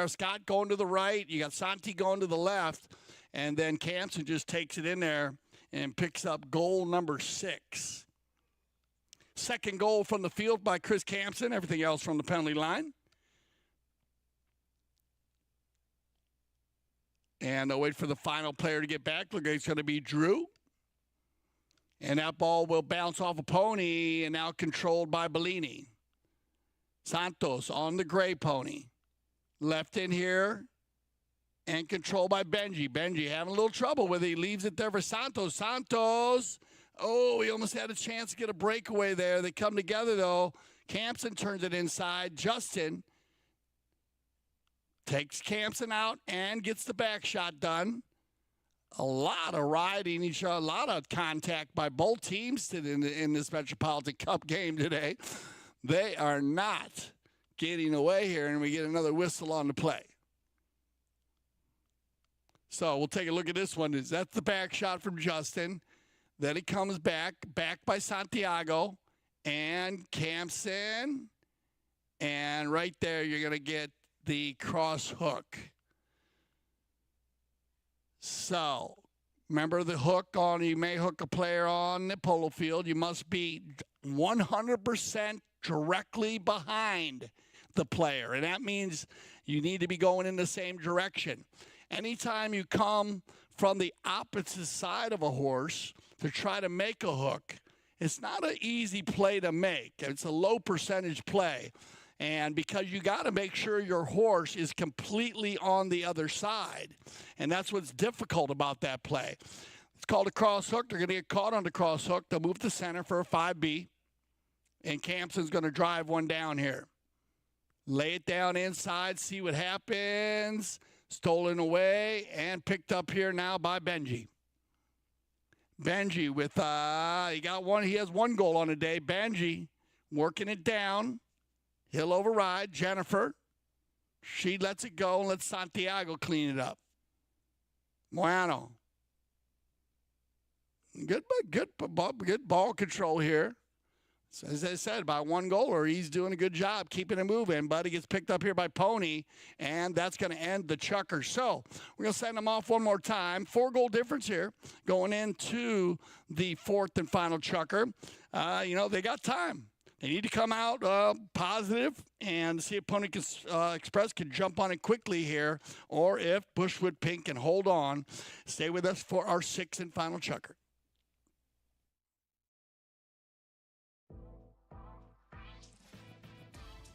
Scott going to the right. You got Santi going to the left. And then Campson just takes it in there and picks up goal number 6. Second goal from the field by Chris Campson. Everything else from the penalty line. And they'll wait for the final player to get back. Look, it's going to be Drew. And that ball will bounce off a Pony and now controlled by Bellini. Santos on the gray Pony. Left in here. And controlled by Benji. Benji having a little trouble with it. He leaves it there for Santos. Santos. Oh, he almost had a chance to get a breakaway there. They come together, though. Campson turns it inside. Justin takes Campson out and gets the back shot done. A lot of riding each other. A lot of contact by both teams in this Metropolitan Cup game today. They are not getting away here, and we get another whistle on the play. So we'll take a look at this one. That's the back shot from Justin. Then he comes back by Santiago and Campson. And right there, you're going to get the cross hook. So remember the hook you may hook a player on the polo field. You must be 100% directly behind the player. And that means you need to be going in the same direction. Anytime you come from the opposite side of a horse to try to make a hook, it's not an easy play to make. It's a low percentage play. And because you got to make sure your horse is completely on the other side. And that's what's difficult about that play. It's called a cross hook. They're going to get caught on the cross hook. They'll move to center for a 5B. And Campson's going to drive one down here. Lay it down inside, see what happens. Stolen away and picked up here now by Benji. Benji with, he has 1 goal on the day. Benji working it down. He'll override. Jennifer, she lets it go and lets Santiago clean it up. Moano. Good ball control here. So as I said, by 1 goaler, he's doing a good job keeping it moving. But he gets picked up here by Pony, and that's going to end the Chukker. So we're going to send them off one more time. 4-goal difference here going into the 4th and final Chukker. They got time. They need to come out positive and see if Pony Express can jump on it quickly here, or if Bushwood Pink can hold on. Stay with us for our 6th and final Chukker.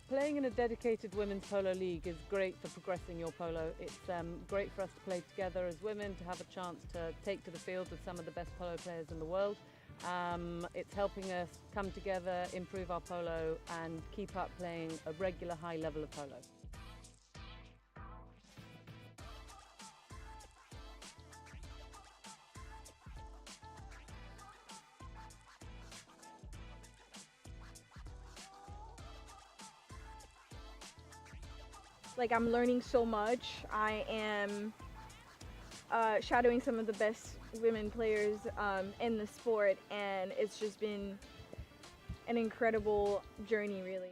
Playing in a dedicated women's polo league is great for progressing your polo. It's great for us to play together as women, to have a chance to take to the field with some of the best polo players in the world. It's helping us come together, improve our polo, and keep up playing a regular high level of polo. Like, I'm learning so much. I am shadowing some of the best women players in the sport, and it's just been an incredible journey, really.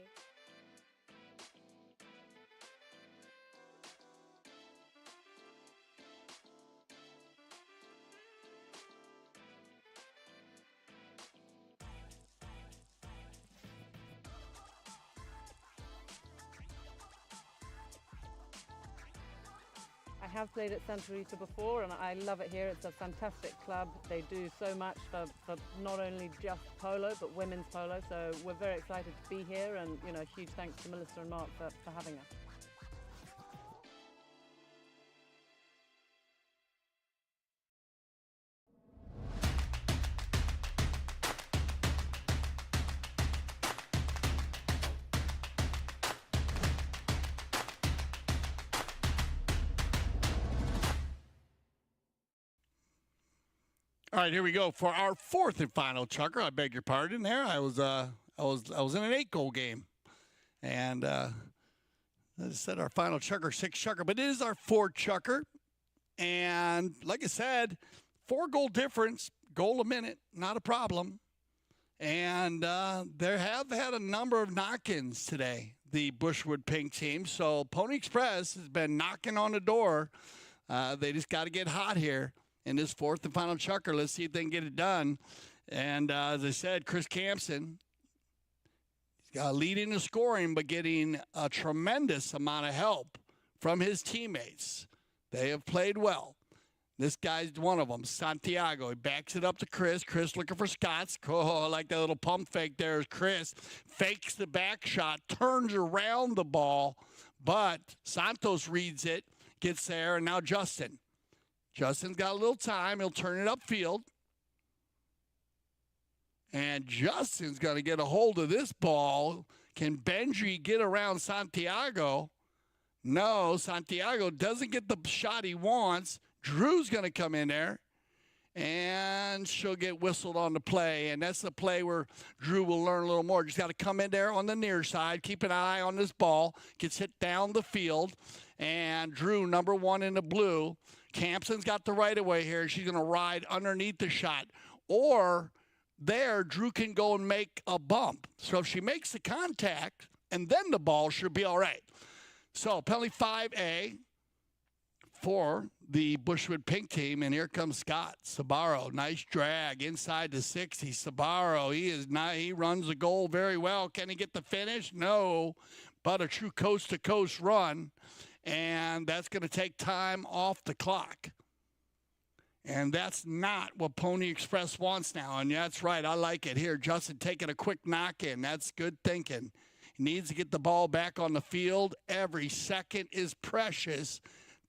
I have played at Santa Rita before, and I love it here. It's a fantastic club. They do so much for not only just polo, but women's polo. So we're very excited to be here, and huge thanks to Melissa and Mark for having us. All right, here we go for our fourth and final Chukker. I beg your pardon. There, I was in an 8-goal game, and I said our final Chukker, 6 Chukker, but it is our 4th Chukker, and like I said, 4-goal difference, goal a minute, not a problem, and they have had a number of knock-ins today, the Bushwood Pink team. So Pony Express has been knocking on the door. They just got to get hot here in this 4th and final Chukker. Let's see if they can get it done. And as I said, Chris Campson, he's got leading the scoring, but getting a tremendous amount of help from his teammates. They have played well. This guy's one of them, Santiago. He backs it up to Chris. Chris looking for Scott's. Oh, I like that little pump fake there as Chris fakes the back shot, turns around the ball, but Santos reads it, gets there, and now Justin. Justin's got a little time. He'll turn it upfield. And Justin's going to get a hold of this ball. Can Benji get around Santiago? No, Santiago doesn't get the shot he wants. Drew's going to come in there, and she'll get whistled on the play. And that's the play where Drew will learn a little more. Just got to come in there on the near side, keep an eye on this ball, gets hit down the field. And Drew, number 1 in the blue. Campson's got the right of way here. She's going to ride underneath the shot. Or there, Drew can go and make a bump. So if she makes the contact, and then the ball should be all right. So penalty 5A for the Bushwood Pink team. And here comes Scott Sabaro. Nice drag inside the 60. Sabaro, he runs the goal very well. Can he get the finish? No, but a true coast-to-coast run. And that's going to take time off the clock. And that's not what Pony Express wants now. And that's right, I like it. Here, Justin taking a quick knock-in. That's good thinking. He needs to get the ball back on the field. Every second is precious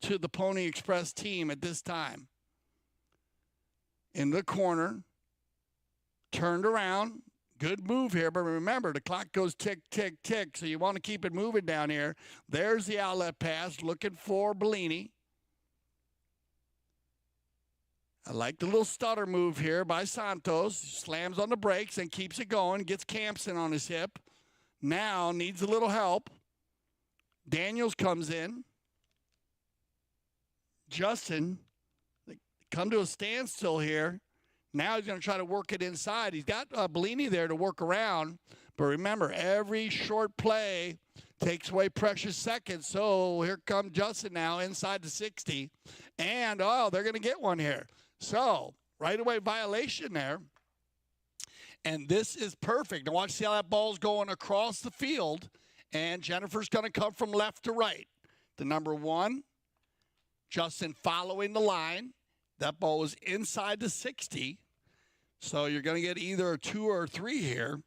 to the Pony Express team at this time. In the corner, turned around. Good move here, but remember, the clock goes tick, tick, tick, so you want to keep it moving down here. There's the outlet pass, looking for Bellini. I like the little stutter move here by Santos. Slams on the brakes and keeps it going, gets Campson on his hip. Now needs a little help. Daniels comes in. Justin, they come to a standstill here. Now he's going to try to work it inside. He's got Bellini there to work around. But remember, every short play takes away precious seconds. So here comes Justin now inside the 60. And, they're going to get one here. So right away violation there. And this is perfect. Now watch, see how that ball's going across the field. And Jennifer's going to come from left to right. The number 1, Justin following the line. That ball was inside the 60. So you're going to get either a 2 or a 3 here.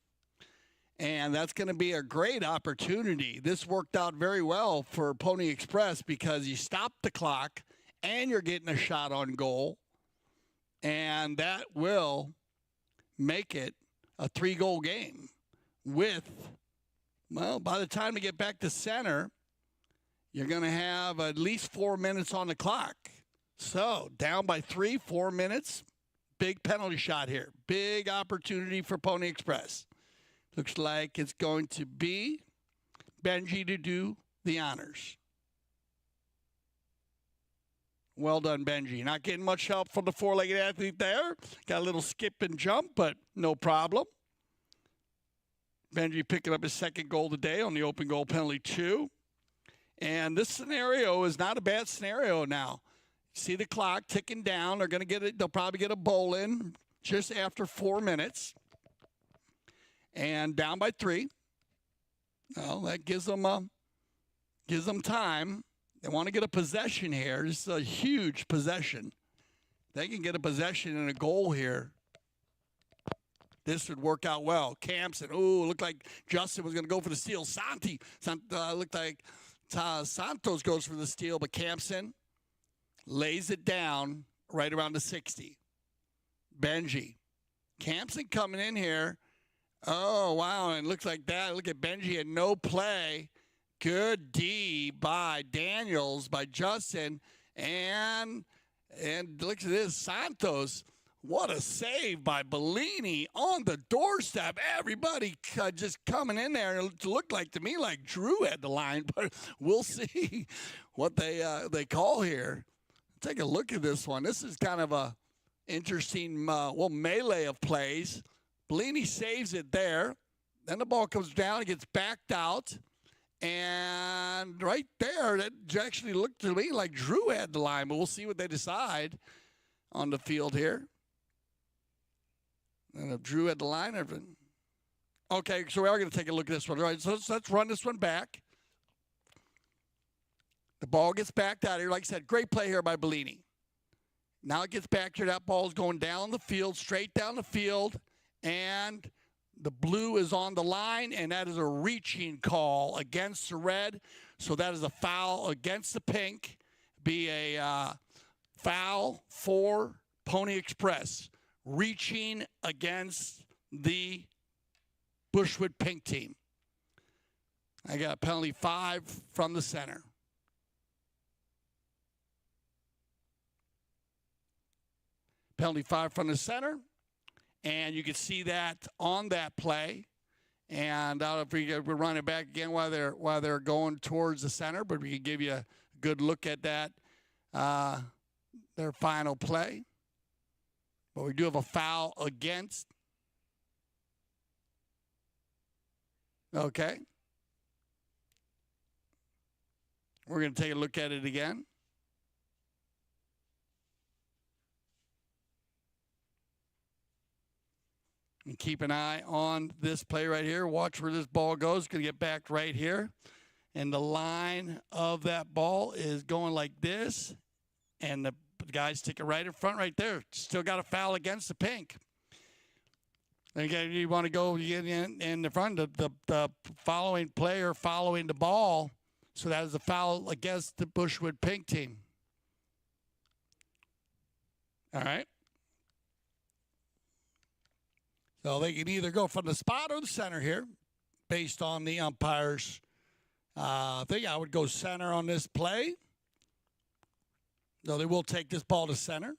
And that's going to be a great opportunity. This worked out very well for Pony Express because you stopped the clock and you're getting a shot on goal. And that will make it a 3-goal game with, well, by the time we get back to center, you're going to have at least 4 minutes on the clock. So down by 3, 4 minutes. Big penalty shot here. Big opportunity for Pony Express. Looks like it's going to be Benji to do the honors. Well done, Benji. Not getting much help from the four-legged athlete there. Got a little skip and jump, but no problem. Benji picking up his second goal today on the open goal penalty 2. And this scenario is not a bad scenario now. See the clock ticking down. They're going to get it. They'll probably get a bowl in just after 4 minutes. And down by 3. Well, that gives them time. They want to get a possession here. This is a huge possession. They can get a possession and a goal here. This would work out well. Campson, looked like Justin was going to go for the steal. Looked like Santos goes for the steal, but Campson lays it down right around the 60. Benji. Campson coming in here. Oh, wow, and it looks like that. Look at Benji had no play. Good D by Daniels, by Justin, and look at this, Santos. What a save by Bellini on the doorstep. Everybody just coming in there. It looked like to me like Drew had the line, but we'll see what they call here. Take a look at this one. This is kind of a interesting melee of plays. Bellini saves it there. Then the ball comes down. It gets backed out. And right there, that actually looked to me like Drew had the line, but we'll see what they decide on the field here. And if Drew had the line, okay, so we are going to take a look at this one. All right, so let's run this one back. The ball gets backed out here. Like I said, great play here by Bellini. Now it gets back here. That ball's going down the field, straight down the field, and the blue is on the line, and that is a reaching call against the red. So that is a foul against the pink. Be a foul for Pony Express. Reaching against the Bushwood pink team. I got penalty 5 from the center. Penalty 5 from the center. And you can see that on that play. And I don't know if we're running back again while they're going towards the center, but we can give you a good look at that, their final play. But we do have a foul against. Okay. We're going to take a look at it again. And keep an eye on this play right here. Watch where this ball goes. It's going to get back right here. And the line of that ball is going like this. And the guys stick it right in front right there. Still got a foul against the pink. Again, you want to go in the front of the following player following the ball. So that is a foul against the Bushwood pink team. All right. So they can either go from the spot or the center here based on the umpires. I think I would go center on this play. So they will take this ball to center.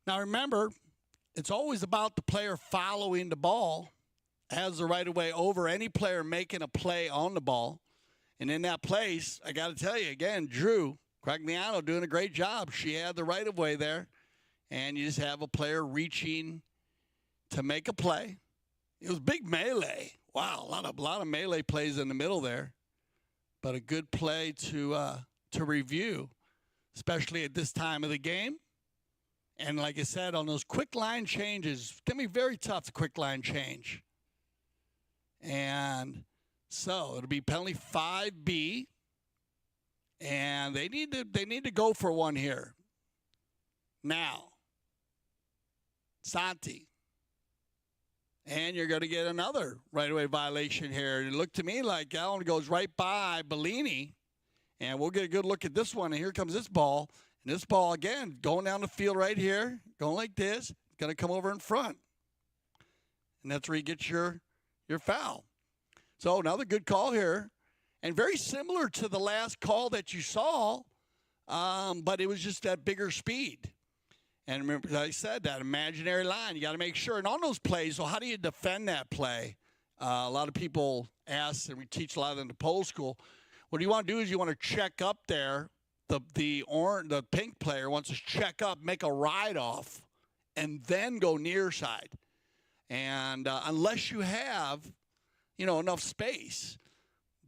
Now remember, it's always about the player following the ball, has the right of way over any player making a play on the ball. And in that place, I got to tell you again, Drew Cragliano doing a great job. She had the right of way there. And you just have a player reaching to make a play. It was big melee. Wow, a lot of melee plays in the middle there. But a good play to review, especially at this time of the game. And like I said, on those quick line changes, it's going to be very tough to quick line change. And so it'll be penalty 5B. And they need to go for one here. Now, Santi. And you're going to get another right-of-way violation here. It looked to me like that one goes right by Bellini. And we'll get a good look at this one. And here comes this ball. And this ball, again, going down the field right here, going like this. It's going to come over in front. And that's where you get your foul. So another good call here. And very similar to the last call that you saw, but it was just that bigger speed. And remember, as I said, that imaginary line, you got to make sure. And on those plays, so how do you defend that play? A lot of people ask, and we teach a lot in the pole school, what you want to do is you want to check up there the pink player wants to check up, make a ride off, and then go near side. And unless you have, enough space.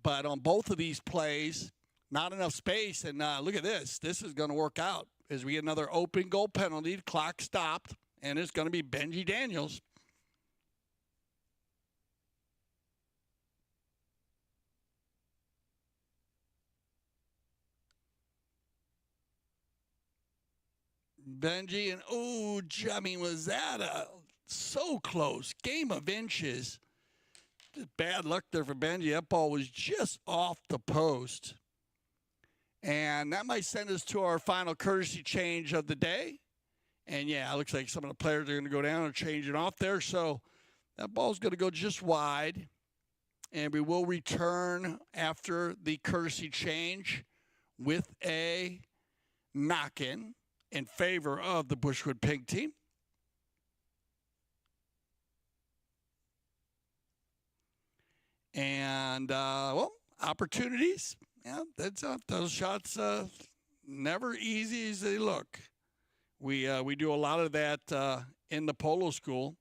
But on both of these plays, not enough space. And look at this. This is going to work out as we get another open goal penalty. The clock stopped, and it's going to be Benji Daniels. Benji, and was that so close? Game of inches. Just bad luck there for Benji. That ball was just off the post. And that might send us to our final courtesy change of the day. And, yeah, it looks like some of the players are going to go down and change it off there. So that ball's going to go just wide. And we will return after the courtesy change with a knock-in in favor of the Bushwood Pink team. And, opportunities. Yeah, those shots never easy as they look. We do a lot of that in the polo school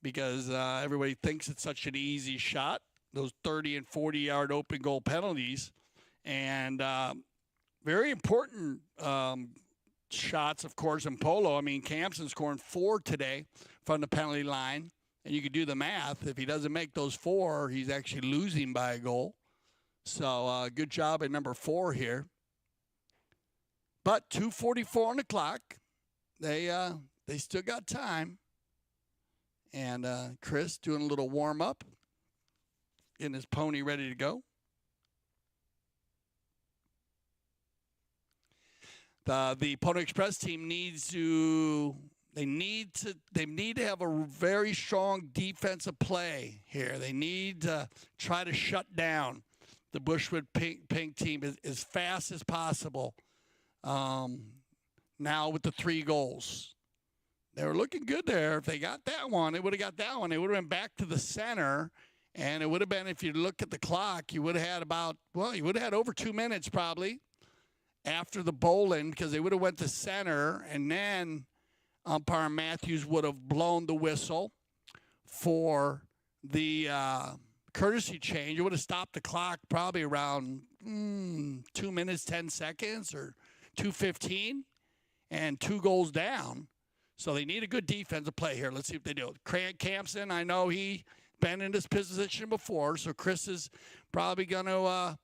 because everybody thinks it's such an easy shot, those 30 and 40-yard open goal penalties. And very important shots, of course, in polo. I mean, Campson's scoring 4 today from the penalty line. And you can do the math. If he doesn't make those 4, he's actually losing by a goal. So good job at number 4 here. But 2:44 on the clock. They still got time. And Chris doing a little warm-up. Getting his pony ready to go. The Pony Express team needs to have a very strong defensive play here. They need to try to shut down the Bushwood Pink team as fast as possible. Now with the 3 goals. They were looking good there. If they got that one, they would have got that one. They would have been back to the center. And it would have been, if you look at the clock, you would have had over 2 minutes probably after the bowling, because they would have went to center, and then umpire Matthews would have blown the whistle for the courtesy change. It would have stopped the clock probably around 2 minutes, 10 seconds or 2:15, and 2 goals down. So they need a good defensive play here. Let's see if they do it. Campson, I know he been in this position before, so Chris is probably going to,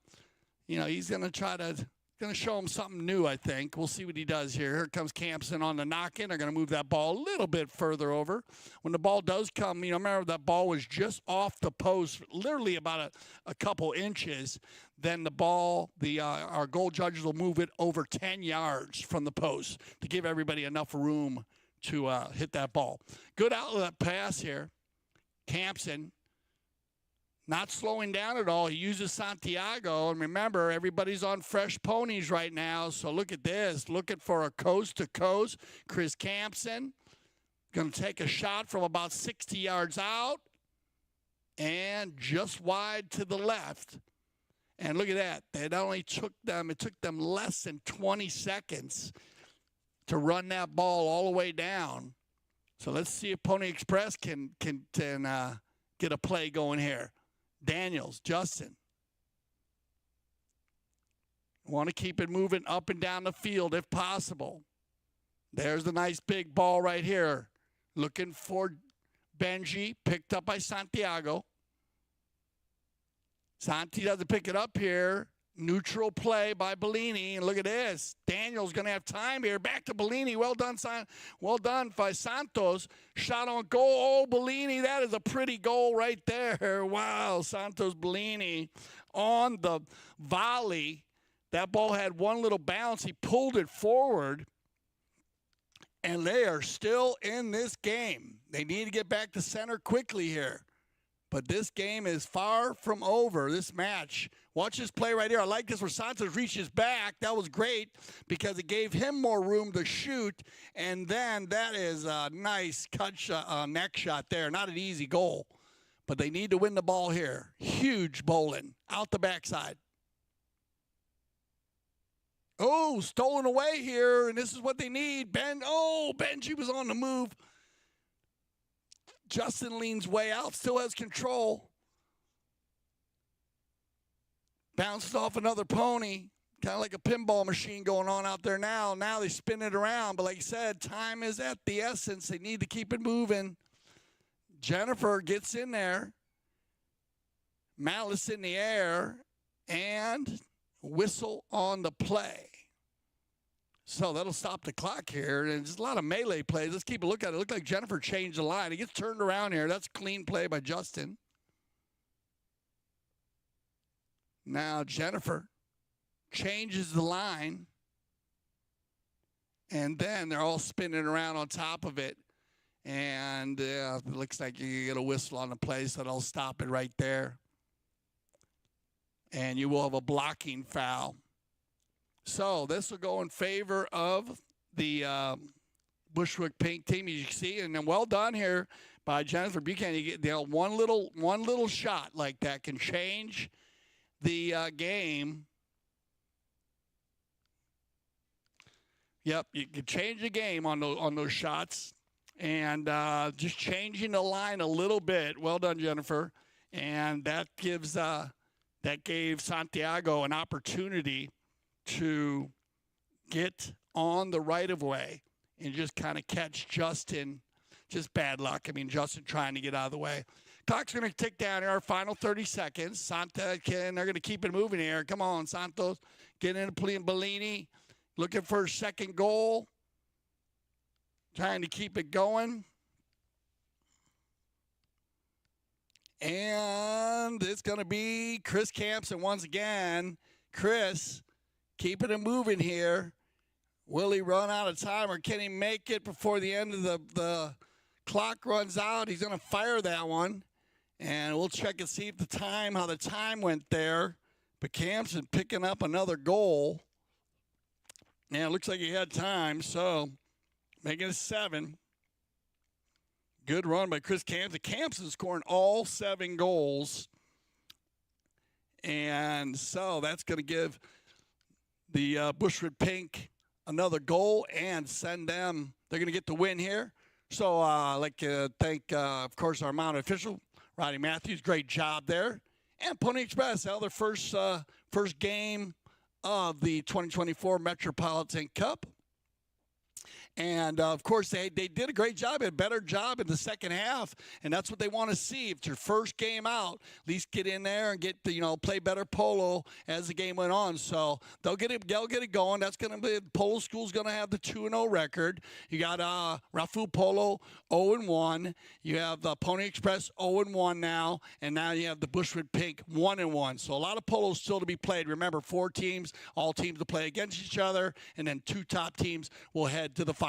he's going to try to show him something new, I think. We'll see what he does here. Here comes Campson on the knock-in. They're going to move that ball a little bit further over. When the ball does come, remember that ball was just off the post, literally about a couple inches. Then the ball, our goal judges will move it over 10 yards from the post to give everybody enough room to hit that ball. Good outlet pass here. Campson not slowing down at all. He uses Santiago. And remember, everybody's on fresh ponies right now. So look at this. Looking for a coast-to-coast. Chris Campson going to take a shot from about 60 yards out. And just wide to the left. And look at that. It took them less than 20 seconds to run that ball all the way down. So let's see if Pony Express can get a play going here. Daniels, Justin. Want to keep it moving up and down the field if possible. There's the nice big ball right here. Looking for Benji, picked up by Santiago. Santi doesn't pick it up here. Neutral play by Bellini. And look at this. Daniel's going to have time here. Back to Bellini. Well done by Santos. Shot on goal. Oh, Bellini. That is a pretty goal right there. Wow. Santos Bellini on the volley. That ball had one little bounce. He pulled it forward. And they are still in this game. They need to get back to center quickly here. But this game is far from over, this match. Watch this play right here. I like this where Santos reaches back. That was great because it gave him more room to shoot. And then that is a nice neck shot there. Not an easy goal. But they need to win the ball here. Huge bowling out the backside. Oh, stolen away here, and this is what they need. Benji was on the move. Justin leans way out, still has control. Bounced off another pony. Kind of like a pinball machine going on out there now. Now they spin it around, but like you said, time is at the essence. They need to keep it moving. Jennifer gets in there. Malice in the air, and whistle on the play. So that'll stop the clock here. And there's a lot of melee plays. Let's keep a look at it. It looked like Jennifer changed the line. It gets turned around here. That's a clean play by Justin. Now Jennifer changes the line. And then they're all spinning around on top of it. And it looks like you get a whistle on the play, so they'll stop it right there. And you will have a blocking foul. So this will go in favor of the Bushwood Pink team, as you can see. And then well done here by Jennifer Buchanan. You get one little shot like that can change the game. Yep, you can change the game on those shots. And just changing the line a little bit. Well done, Jennifer. And that gave Santiago an opportunity to get on the right-of-way and just kind of catch Justin. Just bad luck. I mean, Justin trying to get out of the way. Clock's going to tick down here. Our final 30 seconds. They're going to keep it moving here. Come on, Santos. Get into Bellini. Looking for a second goal. Trying to keep it going. And it's going to be Chris Campson once again. Chris, keeping it moving here. Will he run out of time, or can he make it before the end of the clock runs out? He's going to fire that one. And we'll check and see how the time went there. But Campson picking up another goal. And it looks like he had time, so making it 7. Good run by Chris Campson. Campson scoring all 7 goals. And so that's going to give the Bushwood Pink another goal and send them. They're going to get the win here. So I'd like to thank, of course, our mounted official, Roddy Matthews. Great job there. And Pony Express, their first game of the 2024 Metropolitan Cup. And, of course, they did a great job, a better job in the second half, and that's what they want to see. If it's your first game out, at least get in there and play better polo as the game went on. So they'll get it going. That's going to be Polo School's going to have the 2-0 record. You got Rafu Polo 0-1. You have the Pony Express 0-1 now, and now you have the Bushwood Pink 1-1. So a lot of polo still to be played. Remember, 4 teams, all teams to play against each other, and then 2 top teams will head to the finals.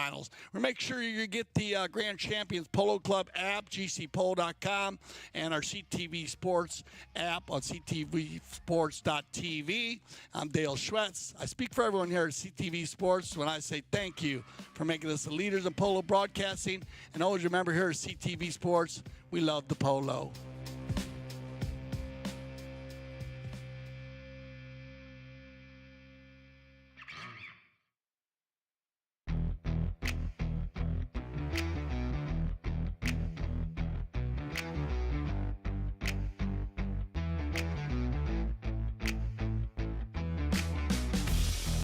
Make sure you get the Grand Champions Polo Club app, gcpolo.com, and our CTV Sports app on ctvsports.tv. I'm Dale Schwetz. I speak for everyone here at CTV Sports when I say thank you for making us the leaders in polo broadcasting. And always remember, here at CTV Sports, we love the polo.